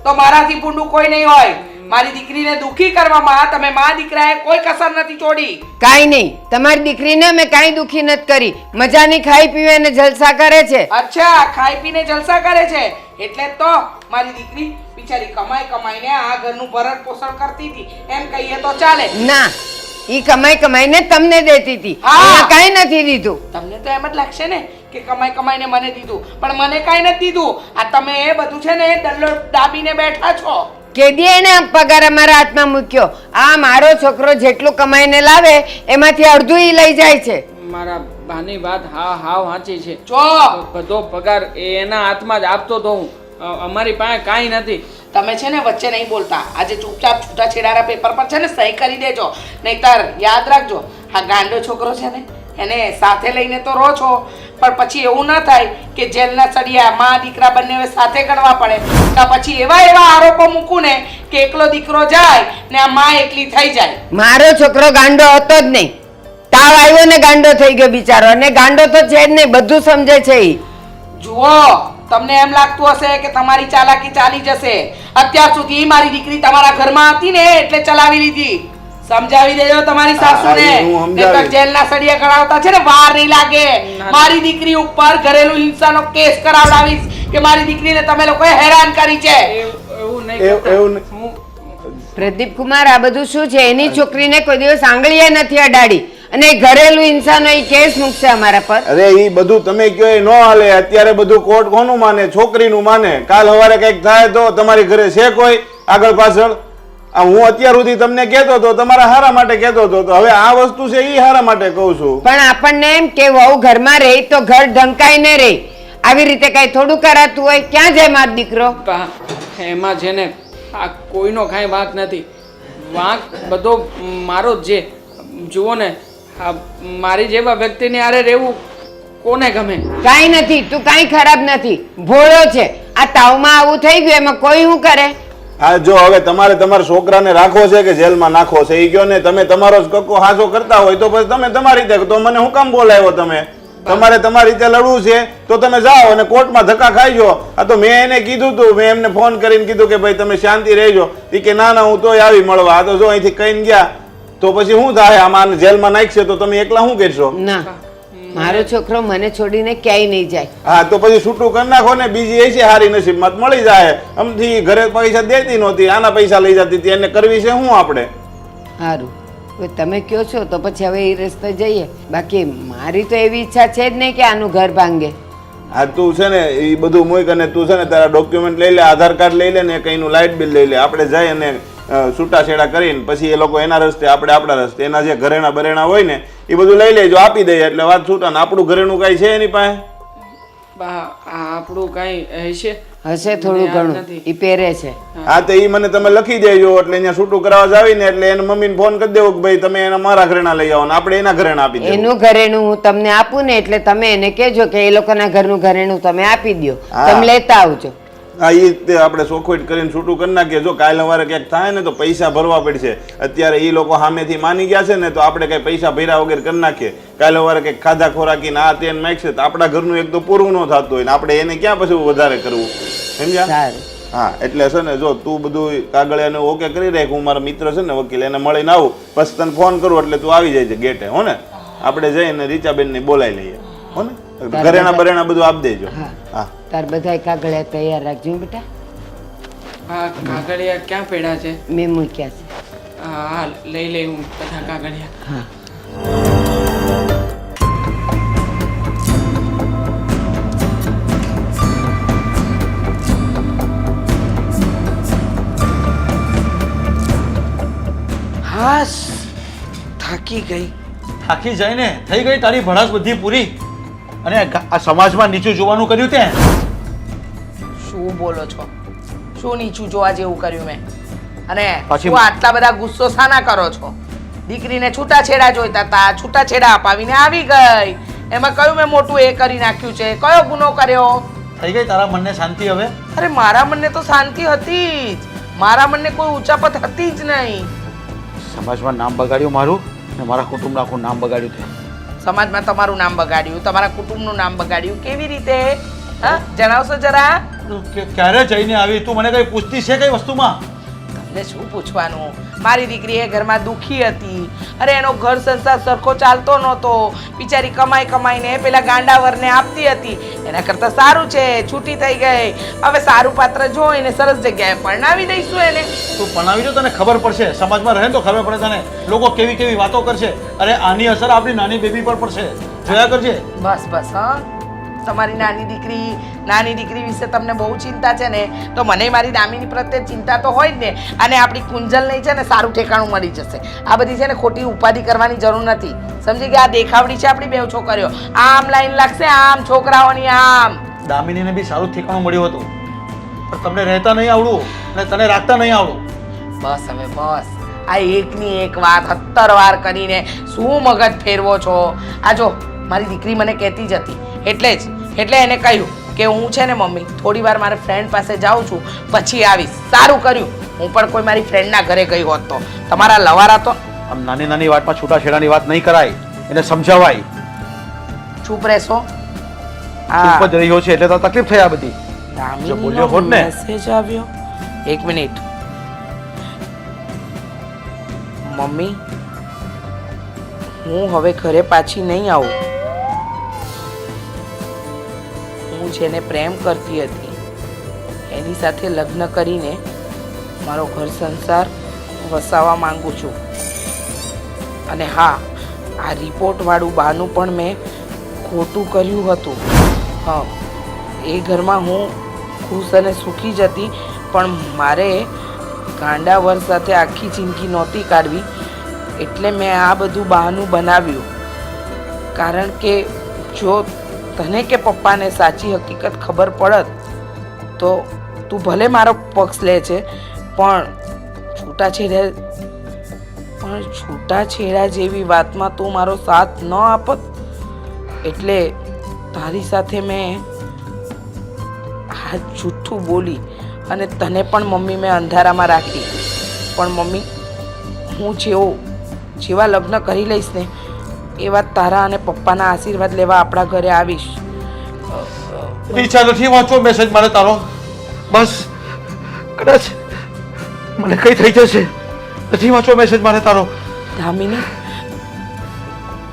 D: તો મારાથી ભૂંડું કોઈ નહીં હોય. મારી દીકરીને દુખી કરવામાં તમે મા દીકરાએ કોઈ કસર નથી છોડી.
A: કાંઈ નહીં, તમારી દીકરીને અમે કાંઈ દુખી નથી કરી. મજાની ખાઈ પીવે અને જલસા કરે છે.
D: અચ્છા, ખાઈ પીને જલસા કરે છે એટલે જ તો મારી દીકરી બિચારી કમાઈને આ ઘરનું ભરણ પોષણ કરતી હતી એમ કહીએ તો ચાલે.
A: ના, ઈ કમાઈને તમને દેતી હતી,
D: હા.
A: એને કાંઈ નથી દીધું.
D: તમને તો એમ જ લાગશે ને કે કમાઈને મને દીધું, પણ મને કાંઈ નથી દીધું. આ તમે એ બધું છે ને દલ્લો દાબીને બેઠા છો.
A: કેદી એને પગાર અમારા હાથમાં મૂક્યો? આ મારો છોકરો જેટલું કમાઈને લાવે એમાંથી અડધું ઈ લઈ જાય છે.
B: મારા બાની વાત હાવ સાચી છે.
D: જો
B: બધો પગાર એના હાથમાં જ આપતો તો હું. અમારી પાસે કાંઈ નથી.
D: તમે છે ને વચ્ચે નહીં બોલતા. આજે ચૂપચાપ છૂટાછેડાના પેપર પર છે ને સહી કરી દેજો, નહીતર યાદ રાખજો આ ગાંડો છોકરો છે ને એને સાથે લઈને તો રહો છો, પણ પછી એવું ના થાય કે જેલના સળિયા મા દીકરા બંને સાથે ગણવા પડે. તો પછી એવા આરોપો મૂકું ને કે એકલો દીકરો જાય ને આ મા એકલી થઈ જાય.
A: મારો છોકરો ગાંડો હતો જ નહીં. તાવ આવ્યો ને ગાંડો થઈ ગયો બિચારો, અને ગાંડો તો છે જ નહીં, બધું સમજે છે ઈ.
D: જુઓ, તમને એમ લાગતું હશે કે તમારી ચાલાકી ચાલી જશે. અત્યાર સુધી મારી દીકરી તમારા ઘરમાં હતી ને એટલે ચલાવી લીધી. સમજાવી દેજો તમારી સાસુને,
G: હું સમજાવીશ.
D: નહીંતર જેલના સળિયા ગણાવતા છે ને વાર નહીં લાગે. મારી દીકરી ઉપર ઘરેલુ હિંસાનો કેસ કરાવડાવીશ કે મારી દીકરીને તમે લોકોએ હેરાન કરી છે.
B: એવું નહીં
G: એવું
B: કરતા.
G: નહીં.
B: હું
A: પ્રદીપ કુમાર, આ બધું શું છે? એની છોકરીને કોઈ દિવસ આંગળીએ નથી અડાડી અને એ ઘરેલું હિંસાનો ઈ કેસ મૂકશે અમારા પર.
G: અરે ઈ બધું તમે કયો એ ન હાલે. અત્યારે બધું કોર્ટ કોનું માને? છોકરીનું માને. કાલ સવારે કંઈક થાય તો તમારી ઘરે છે કોઈ આગળ પાછળ? આ હું અત્યાર સુધી તમને કહેતો હતો, તમારા હારા માટે કહેતો હતો, તો હવે આ વસ્તુ છે ઈ હારા માટે કહું છું.
A: પણ આપણને એમ કે વહુ ઘરમાં રહી તો ઘર ઢંકાઈને રહી. આવી રીતે કઈ થોડું કરાતું હોય? ક્યાં જાય મારો દીકરો?
B: બા, એમાં છે ને આ કોઈનો કાંઈ વાંક નથી. વાંક બધો મારો જ છે. જુઓ ને આ મારી જેવા વ્યક્તિને આરે રહેવું કોને ગમે?
A: કાંઈ નથી, તું કાંઈ ખરાબ નથી, ભોળો છે. આ તાવમાં આવું થઈ ગયું એમાં કોઈ શું કરે?
G: હા જો હવે તમારે તમારા છોકરાને રાખવો છે કે જેલમાં નાખવો છે એ કયો ને. તમે તમારો જ કક્કો હાસો કરતા હોય તો પછી તમે તમારી રીતે, તો મને હું કામ બોલાવ્યો? તમે તમારે તમારી રીતે લડવું છે તો તમે જાઓ અને કોર્ટમાં ધક્કા ખાઈજો. આ તો મેં એને કીધું તું, મેં એમને ફોન કરીને કીધું કે ભાઈ તમે શાંતિ રહેજો. એ કે ના હું તોય આવી મળવા. આ તો જો અહીંથી કહીને ગયા તો પછી શું થાય? આમાં જેલમાં નાખશે તો તમે એકલા શું કરશો?
A: ના, મારો છોકરો મને છોડીને ક્યાંય નહીં જાય.
G: હા તો પછી છૂટું કરી નાખો ને. બીજી એ છે હારી નસીબમાં તો મળી જાય. આમથી ઘરે પૈસા દેતી નહોતી, આના પૈસા લઈ જતી હતી. એને કરવી છે શું આપણે?
A: સારું, હવે તમે કહો છો તો પછી હવે એ રસ્તે જઈએ. બાકી મારી તો એવી ઈચ્છા છે જ નહીં કે આનું ઘર ભાંગે.
G: હા તું છે ને એ બધું મૂક અને તું છે ને તારા ડોક્યુમેન્ટ લઈ લે, આધાર કાર્ડ લઈ લે ને કંઈનું લાઇટ બિલ લઈ લે. આપણે જઈ અને છૂટાછેડા કરીને પછી એ લોકો એના રસ્તે, આપણે આપણા રસ્તે. એના જે ઘરેણા બરેણા હોય ને એ બધું લઈ લેજો, આપી દઈએ એટલે વાત છૂટા. ને આપણું ઘરેણું કાંઈ છે એની પાસે?
B: બા, આ આપણું કાંઈ હશે?
A: હશે થોડું
B: યાદ
A: ઘણું,
B: નથી.
A: ઈ પહેરે છે.
G: હા તો એ મને તમે લખી દેજો એટલે અહીંયા છૂટું કરાવવા જાવીને એટલે એને મમ્મીને ફોન કરી દેવો કે ભાઈ તમે એના મારા ઘરેણા લઈ આવો ને આપણે એના ઘરેણા આપી દેવું.
A: એનું ઘરેણું હું તમને આપું ને એટલે તમે એને કહેજો કે એ લોકોના ઘરનું ઘરેણું તમે આપી દો,
G: હા.
A: તમે લેતા આવજો.
G: હા એ તે આપણે ચોખવટ કરીને છૂટું કરી નાખીએ. જો કાલે સવારે ક્યાંક થાય ને તો પૈસા ભરવા પડશે. અત્યારે એ લોકો સામેથી માની ગયા છે ને તો આપણે કઈ પૈસા ભર્યા વગર કરી નાખીએ. કાલે સવારે કંઈક ખાધા ખોરાકીને આ તેને માગશે તો આપણા ઘરનું એક તો પૂરું ન થતું હોય ને આપણે એને ક્યાં પછી વધારે કરવું? સમજ્યા?
A: સારું,
G: હા એટલે છે ને જો તું બધું કાગળિયાને ઓકે કરી રાખ, હું મારા મિત્ર છે ને વકીલ એને મળીને આવું, પછી તને ફોન કરું એટલે તું આવી જાય છે ગેટે, હો ને? આપણે જઈને રીચાબેનને બોલાવી લઈએ, હો ને? ઘરેણા બરેણા બધું આપી દેજો. હા
A: તાર બધાય કાગળિયા તૈયાર રાખજો હો બેટા.
B: આ કાગળિયા ક્યાં પડ્યા છે?
A: મેં મૂક્યા છે.
B: હા લઈ લઈ હું બધા કાગળિયા.
A: હા
D: હાશ, થાકી ગઈ.
E: થાકી જાય ને, થઈ ગઈ તારી ભડાસ બધી પૂરી. અને આ સમાજમાં નીચું જોવાનું કર્યું તે
D: શું બોલો છો? શું નીચું જોવા જેવું કર્યું મેં? અને
E: પછી-
D: શું આટલા બધા ગુસ્સો શાના કરો છો? દીકરીને છૂટાછેડા જોઈતા હતા, છૂટાછેડા અપાવીને આવી ગઈ. એમાં કયું મેં મોટું એ કરી નાખ્યું છે? કયો ગુનો કર્યો?
E: થઈ ગઈ તારા મનને શાંતિ હવે?
D: અરે મારા મનને તો શાંતિ હતી જ. મારા મનને કોઈ ઉચાપત હતી જ નહીં.
E: સમાજમાં નામ બગાડ્યું મારું ને મારા કુટુંબનું આખું નામ બગાડ્યું તે.
D: સમાજમાં તમારું નામ બગાડ્યું, તમારા કુટુંબનું નામ બગાડ્યું. કેવી રીતે? હા, જણાવશો જરા?
E: ક્યારે જઈને આવી? તું મને કઈ પૂછતી છે કઈ વસ્તુમાં?
D: તમને શું પૂછવાનું? મારી દીકરી એ ઘરમાં દુખી હતી. અરે એનો ઘર સંસાર સરખો ચાલતો નહોતો. બિચારી કમાઈ કમાઈને પેલા ગાંડાવરને આપતી હતી. એના કરતાં સારું છે, છૂટી થઈ ગઈ. હવે સારું પાત્ર જોઈને સરસ જગ્યાએ પરણાવી દઈશું એને.
E: તું ભણાવી દો, તને ખબર પડશે. સમાજમાં રહે તો ખબર પડે તને. લોકો કેવી કેવી વાતો કરશે. અરે આની અસર આપણી નાની બેબી પર પડશે, જોયા કરજે.
D: બસ બસ, હા. તમારી નાની દીકરી વિશે તમને બહુ ચિંતા છે ને, તો મને મારી દામિની પ્રત્યે ચિંતા તો હોય જ ને. અને આપણી કુંજલ નહીં છે ને, સારું ઠેકાણું મળી જશે. આ બધી છે ને ખોટી ઉપાધિ કરવાની જરૂર નથી. સમજી ગયા? આ દેખાવડી છે આપણી બેવ છોકરીઓ. આમ લાઈન લાગશે, આમ છોકરાઓની આમ.
E: દામિનીને બી સારું ઠેકાણું મળ્યું હતું, પણ તમને રહેતા નહીં આવડું અને તને રાખતા નહીં આવડું.
D: બસ હવે બસ. આ એકની એક વાત 70 વાર કરીને શું મગજ ફેરવો છો? આ જો મારી દીકરી મને કહેતી જ હતી, એટલે એને કહ્યું કે હું છે ને મમ્મી થોડી વાર મારા ફ્રેન્ડ પાસે જાઉં છું, પછી આવીશ. સારું કર્યું. હું પણ કોઈ મારી ફ્રેન્ડના ઘરે ગઈ હોત તો તમારા લવારા તો.
E: આમ નાની નાની વાતમાં છૂટાછેડાની વાત નહીં કરાય, એને સમજાવાય.
D: ચૂપ રહેશો.
E: ચૂપ જ રહ્યો છે એટલે તો તકલીફ થઈ આ બધી. જો બોલ્યો હોત ને.
D: મેસેજ આવ્યો. એક મિનિટ. મમ્મી, હું હવે ઘરે પાછી નહીં આવું. હું જેને પ્રેમ કરતી હતી એની સાથે લગ્ન કરીને મારો ઘર સંસાર વસાવવા માંગુ છું. અને હા, આ રિપોર્ટવાળું બહાનું પણ મેં ખોટું કર્યું હતું. હા, એ ઘરમાં હું ખુશ અને સુખી જ હતી, પણ મારે ગાંડાવર સાથે આખી જિંદગી નહોતી કાઢવી, એટલે મેં આ બધું બહાનું બનાવ્યું. કારણ કે જો તને કે પપ્પાને સાચી હકીકત ખબર પડત તો તું ભલે મારો પક્ષ લે છે, પણ છૂટાછેડા જેવી વાતમાં તું મારો સાથ ન આપત. એટલે તારી સાથે મેં આ જૂઠું બોલી અને તને પણ મમ્મી મેં અંધારામાં રાખી. પણ મમ્મી, હું જેવા લગ્ન કરી લઈશ ને એવા તારા અને પપ્પાના આશીર્વાદ લેવા આપણા ઘરે આવીશ.
E: ઈચ્છા નથી વાંચો મેસેજ મારે તારો. બસ, કદાચ મને કઈ થઈ જશે. નથી વાંચો મેસેજ મારે તારો.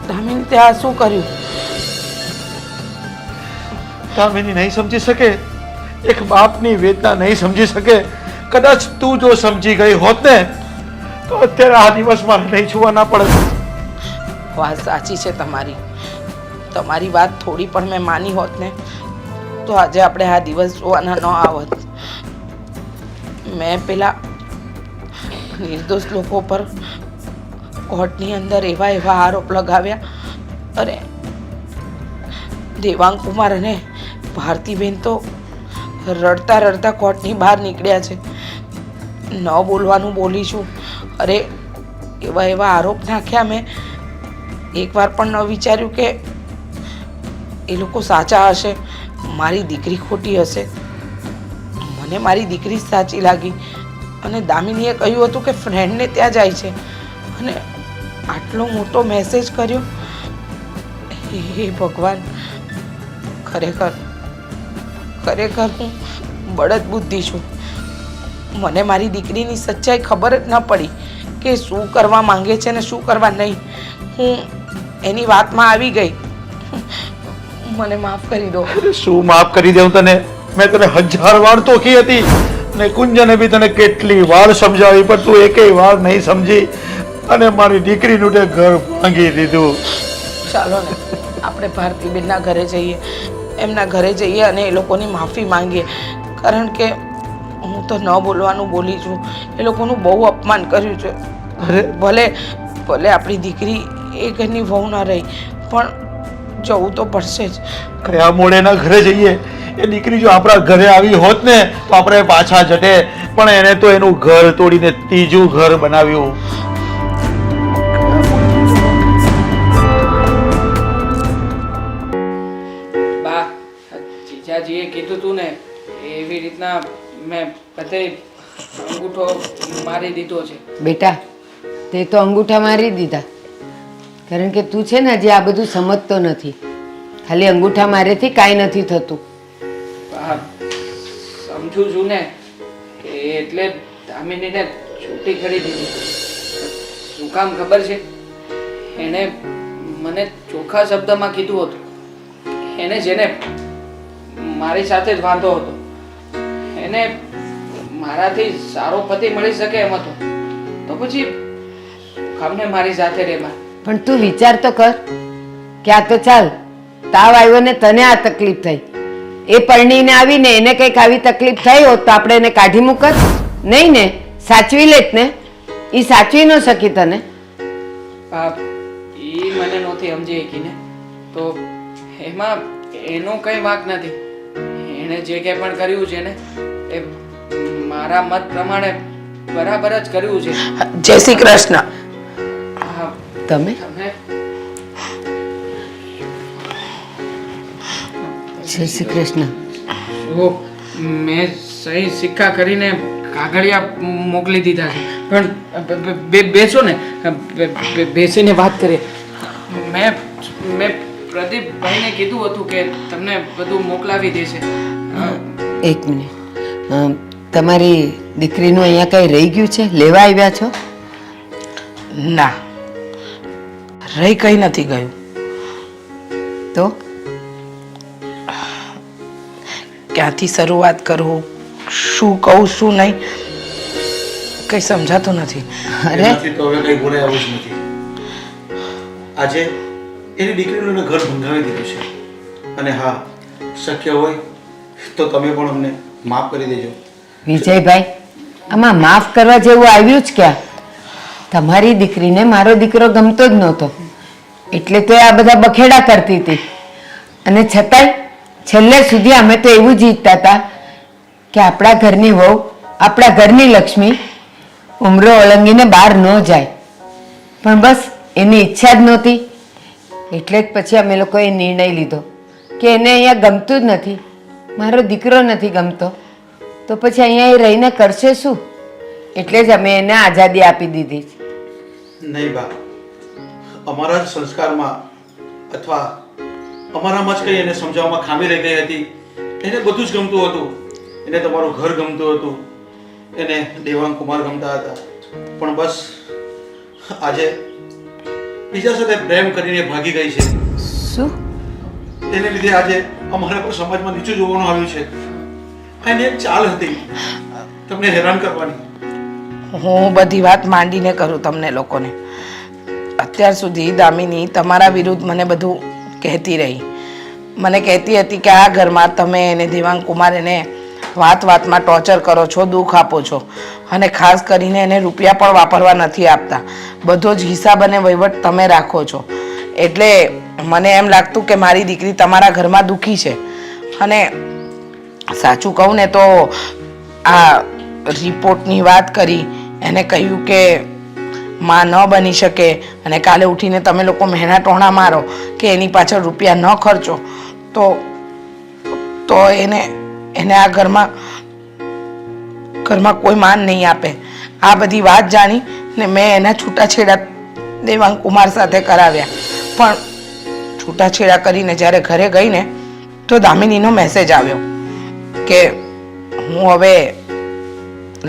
D: દામિની તે આ શું કર્યું?
E: દામિની નહીં સમજી શકે. એક બાપની વેદના નહીં સમજી શકે. કદાચ તું જો સમજી ગઈ હોત ને તો અત્યારે આ દિવસ મારે નહીં જોવા ના પડે.
D: વાત સાચી છે તમારી વાત થોડી પણ મેં માની હોત ને તો આજે આપણે આ દિવસ જોવાના ન આવત. મેં પેલા નિર્દોષ લોકો પર કોર્ટની અંદર એવા આરોપ લગાવ્યા. અરે દેવાંગ કુમાર અને ભારતીબેન તો રડતા રડતા કોર્ટની બહાર નીકળ્યા છે. ન બોલવાનું બોલીશું. અરે એવા આરોપ નાખ્યા મેં. એકવાર પણ ન વિચાર્યું કે એ લોકો સાચા હશે, મારી દીકરી ખોટી હશે. મને મારી દીકરી જ સાચી લાગી. અને દામિનીએ કહ્યું હતું કે ફ્રેન્ડને ત્યાં જાય છે અને આટલો મોટો મેસેજ કર્યો. હે ભગવાન, ખરેખર હું બળદ બુદ્ધિ છું. મને મારી દીકરીની સચ્ચાઈ ખબર જ ન પડી કે શું કરવા માંગે છે ને શું કરવા નહીં. હું એની વાતમાં આવી ગઈ. મને માફ કરી દો.
E: શું માફ કરી દઉં તને? મેં તને 1000 વાર તોકી હતી ને કુંજને બી તને કેટલી વાર સમજાવી, પણ તું એકેય વાર નહીં સમજી અને મારી દીકરીનું તે ઘર ભાંગી દીધું.
D: ચાલો ને આપણે ભારતીબેનના ઘરે જઈએ, એમના ઘરે જઈએ અને એ લોકોની માફી માંગીએ. કારણ કે હું તો ન બોલવાનું બોલી છું. એ લોકોનું બહુ અપમાન કર્યું છે. ભલે ભલે આપણી દીકરી એ ઘરની વહુ ન રહી, પણ જવું તો પડશે જ.
E: કયા મોડેના ઘરે જઈએ? એ દીકરી જો આપણા ઘરે આવી હોત ને તો આપણે પાછા જટે, પણ એને તો એનું ઘર તોડીને ત્રીજું ઘર બનાવ્યું.
B: બા, જીજાજીએ કીધું તું ને એવી રીતના મેં બધે અંગૂઠો મારી દીધો છે.
A: બેટા, તે તો અંગૂઠા મારી દીધા, કારણ કે તું છે ને હજી આ બધું સમજતો નથી. ખાલી અંગૂઠા મારેથી કાંઈ નથી થતું.
B: બા, સમજુ છું ને કે એટલે દામિનીને છૂટી કરી દીધી. શું કામ ખબર છે? એને મને ચોખ્ખા શબ્દમાં કીધું હતું. એને જેને મારી સાથે જ વાંધો હતો, એને મારાથી સારો પતિ મળી શકે એમ હતો, તો પછી કામને મારી સાથે રહેવા.
A: પણ તું વિચાર તો કર કે આ તો ચાલ તાવ આવ્યો ને તને આ તકલીફ થઈ, એ પરણીને આવીને એને કંઈક આવી તકલીફ થઈ હોત તો આપણે એને કાઢી મૂકત નહીં ને, સાચવી લેત ને. એ સાચવી ન શકી તને.
B: એ મને નહોતી સમજી શકીને, તો એમાં એનો કંઈ વાંક નથી. એણે જે કંઈ પણ કર્યું છે ને એ મારા મત પ્રમાણે બરાબર જ કર્યું છે.
D: જય શ્રી કૃષ્ણ.
B: હા,
A: તમે
B: તમે
A: જય શ્રી કૃષ્ણ.
B: મેં સહી સિક્કા કરીને કાગળિયા મોકલી દીધા છે, પણ બેસો ને, બેસીને વાત કરીએ. મેં પ્રદીપભાઈને કીધું હતું કે તમને બધું મોકલાવી દેશે.
A: એક મિનિટ, તમારી દીકરીનું અહીંયા કંઈ રહી ગયું છે? લેવા આવ્યા છો?
D: ના, રહી કઈ નથી ગયું.
A: તો
D: ક્યાંથી શરૂઆત કરું, શું કહું શું નહીં, કઈ સમજાતું નથી.
A: અરે
E: એનાથી તો હવે કઈ બોલાય આવું જ નથી. આજે એની દીકરીનું એને ઘર બંધાવી દીધું છે, અને હા, શક્ય હોય તો તમે પણ અમને માફ કરી દેજો.
A: વિજયભાઈ, આમાં માફ કરવા જેવું આવ્યું જ ક્યાં? તમારી દીકરીને મારો દીકરો ગમતો જ નહોતો, એટલે તો એ આ બધા બખેડા કરતી હતી. અને છતાંય છેલ્લે સુધી અમે તો એવું જ ઈચ્છતા હતા કે આપણા ઘરની વહુ, આપણા ઘરની લક્ષ્મી ઉમરો ઓળંગીને બહાર ન જાય. પણ બસ એની ઈચ્છા જ નહોતી, એટલે જ પછી અમે લોકોએ નિર્ણય લીધો કે એને અહીંયા ગમતું જ નથી, મારો દીકરો નથી ગમતો, તો પછી અહીંયા એ રહીને કરશે શું? એટલે જ અમે એને આઝાદી આપી દીધી.
E: નહીં બા, અમારા જ સંસ્કારમાં અથવા અમારામાં જ કંઈ એને સમજાવવામાં ખામી રહી ગઈ હતી. એને બધું જ ગમતું હતું. એને તમારું ઘર ગમતું હતું, એને દેવાંગ કુમાર ગમતા હતા, પણ બસ આજે બીજા સાથે પ્રેમ કરીને ભાગી ગઈ છે.
A: શું?
E: એને લીધે આજે અમારા પર સમાજમાં નીચું જોવાનું આવ્યું છે. એની એક ચાલ હતી તમને હેરાન કરવાની.
D: હું બધી વાત માંડીને કરું તમને લોકોને. અત્યાર સુધી દામિની તમારા વિરુદ્ધ મને બધું કહેતી રહી. મને કહેતી હતી કે આ ઘરમાં તમે એને દેવાંગ કુમાર એને વાત વાતમાં ટોર્ચર કરો છો, દુઃખ આપો છો, અને ખાસ કરીને એને રૂપિયા પણ વાપરવા નથી આપતા. બધો જ હિસાબ અને વહીવટ તમે રાખો છો. એટલે મને એમ લાગતું કે મારી દીકરી તમારા ઘરમાં દુઃખી છે. અને સાચું કહું ને તો આ રિપોર્ટની વાત કરી, એને કહ્યું કે માં ન બની શકે અને કાલે ઉઠીને તમે લોકો મહેણા ટોણા મારો કે એની પાછળ રૂપિયા ન ખર્ચો, તો એને આ ઘરમાં કોઈ માન નહીં આપે. આ બધી વાત જાણી ને મેં એના છૂટાછેડા દેવાંગ કુમાર સાથે કરાવ્યા. પણ છૂટાછેડા કરીને જ્યારે ઘરે ગઈ ને તો દામિનીનો મેસેજ આવ્યો કે હું હવે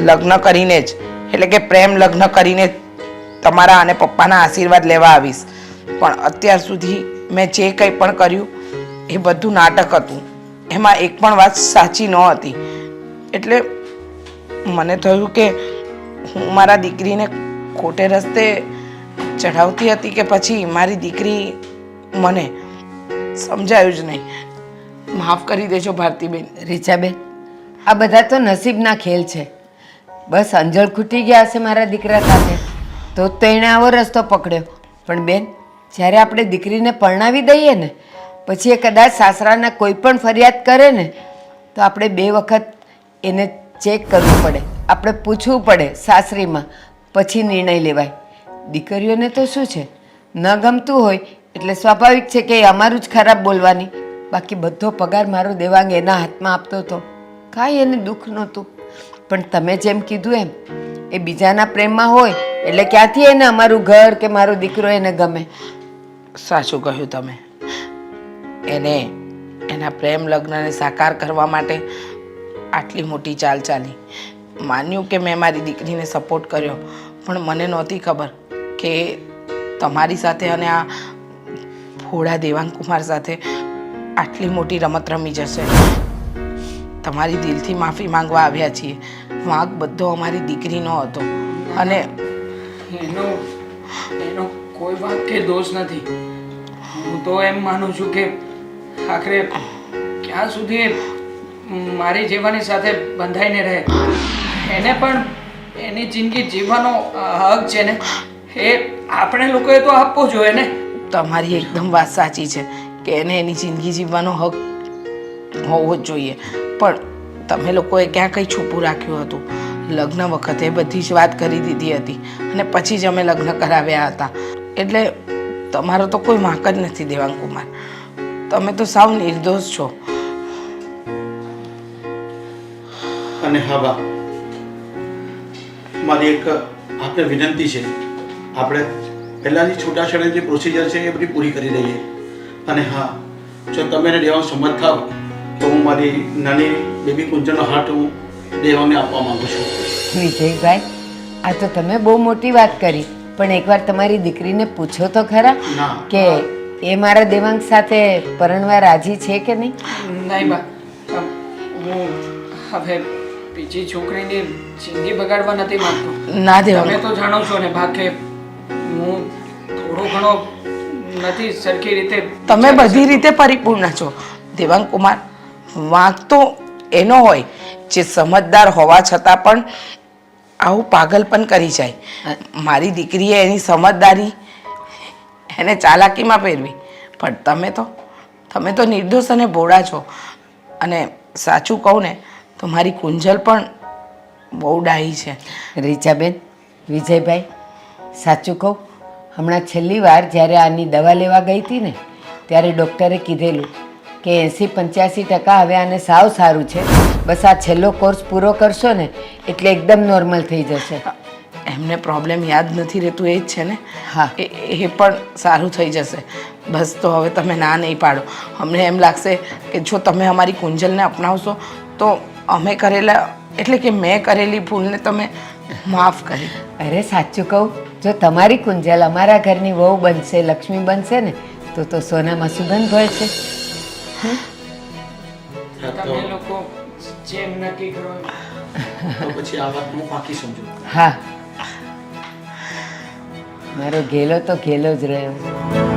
D: લગ્ન કરીને જ એટલે કે પ્રેમ લગ્ન કરીને તમારા અને પપ્પાના આશીર્વાદ લેવા આવીશ. પણ અત્યાર સુધી મેં જે કંઈ પણ કર્યું એ બધું નાટક હતું. એમાં એક પણ વાત સાચી ન હતી. એટલે મને થયું કે હું મારા દીકરીને ખોટે રસ્તે ચઢાવતી હતી કે પછી મારી દીકરી મને સમજાયું જ નહીં. માફ કરી દેજો ભારતીબેન.
A: રીચાબેન, આ બધા તો નસીબના ખેલ છે. બસ અંજળ ખૂટી ગયા હશે મારા દીકરા સાથે, તો એણે આવો રસ્તો પકડ્યો. પણ બેન, જ્યારે આપણે દીકરીને પરણાવી દઈએ ને, પછી એ કદાચ સાસરાના કોઈ પણ ફરિયાદ કરે ને, તો આપણે 2 વખત એને ચેક કરવું પડે, આપણે પૂછવું પડે સાસરીમાં, પછી નિર્ણય લેવાય. દીકરીઓને તો શું છે, ન ગમતું હોય એટલે સ્વાભાવિક છે કે એ અમારું જ ખરાબ બોલવાની. બાકી બધો પગાર મારો દેવાંગ એના હાથમાં આપતો હતો, કાંઈ એને દુઃખ નહોતું. પણ તમે જેમ કીધું એમ, એ બીજાના પ્રેમમાં હોય એટલે ક્યાંથી એને અમારું ઘર કે મારો દીકરો એને ગમે.
D: સાચું કહ્યું તમે. એને એના પ્રેમ લગ્નને સાકાર કરવા માટે આટલી મોટી ચાલ ચાલી. માન્યું કે મેં મારી દીકરીને સપોર્ટ કર્યો, પણ મને નહોતી ખબર કે તમારી સાથે અને આ ભોળા દેવાંગ કુમાર સાથે આટલી મોટી રમત રમી જશે. તમારી દિલથી માફી માંગવા આવ્યા છીએ. વાંક બધો અમારી દીકરીનો હતો અને
B: એનો કોઈ વાંક કે દોષ નથી. હું તો એમ માનું છું કે આખરે ક્યાં સુધી એ મારી જીવવાની સાથે બંધાઈને રહે. એને પણ એની જિંદગી જીવવાનો હક છે ને, એ આપણે લોકોએ તો આપવો જોઈએ ને.
D: તમારી એકદમ વાત સાચી છે કે એને એની જિંદગી જીવવાનો હક હોવો જ જોઈએ. પણ તમે લોકોએ ક્યાં કંઈ છૂપું રાખ્યું હતું? લગ્ન વખતે બધી જ વાત કરી દીધી હતી અને પછી જ અમે લગ્ન કરાવ્યા હતા. એટલે તમારો તો કોઈ વાંક જ નથી દેવાંગ કુમાર. તમે તો સાવ નિર્દોષ છો.
E: અને હા બા, મારી એક આપને વિનંતી છે, આપણે પહેલાંની છૂટાછેડાની જે પ્રોસિજર છે એ બધી પૂરી કરી દઈએ. અને હા, જો તમે એને દેવાંગ સંમત થાવ તો હું મારી નાની બેબી કુંજનનો હાથ હું દેવાંગને આપવા માંગુ છું.
A: વિજયભાઈ, આ તો તમે બહુ મોટી વાત કરી, પણ એકવાર તમારી દીકરીને પૂછો તો ખરા
E: ના.
A: કે એ મારા દેવાંગ સાથે પરણવા રાજી છે કે નહીં.
B: નહીં બા, હું હવે બીજી છોકરીની જિંદગી બગાડવા નથી માંગતો.
D: ના દેવાંગ,
B: તમે તો જાણો છો ને બા કે હું થોડો ઘણો નથી સરખી રીતે.
D: તમે બધી રીતે પરિપૂર્ણ છો દેવાંગ કુમાર. વાંક તો એનો હોય જે સમજદાર હોવા છતાં પણ આવું પાગલપન કરી જાય. મારી દીકરીએ એની સમજદારી એને ચાલાકીમાં ફેરવી, પણ તમે તો નિર્દોષ અને ભોળા છો. અને સાચું કહું ને તો મારી કુંજલ પણ બહુ ડાહી છે.
A: રીચાબેન, વિજયભાઈ, સાચું કહું, હમણાં છેલ્લી વાર જ્યારે આની દવા લેવા ગઈ હતી ને, ત્યારે ડૉક્ટરે કીધેલું કે 80-85% હવે આને સાવ સારું છે. બસ આ છેલ્લો કોર્સ પૂરો કરશો ને એટલે એકદમ નોર્મલ થઈ જશે.
D: એમને પ્રોબ્લેમ યાદ નથી રહેતું એ જ છે ને.
A: હા.
D: એ પણ સારું થઈ જશે. બસ તો હવે તમે ના નહીં પાડો. અમને એમ લાગશે કે જો તમે અમારી કુંજલને અપનાવશો તો અમે કરેલા એટલે કે મેં કરેલી ભૂલને તમે માફ કરી.
A: અરે સાચું કહું, જો તમારી કુંજલ અમારા ઘરની વહુ બનશે, લક્ષ્મી બનશે ને, તો સોનામાં સુગંધ ભળશે.
B: તમે લોકો જેમ નક્કી કરો એમ.
E: તો પછી આ વાત હું પાકી સમજુ.
A: હા, મારો ઘેલો તો ઘેલો જ રહ્યો.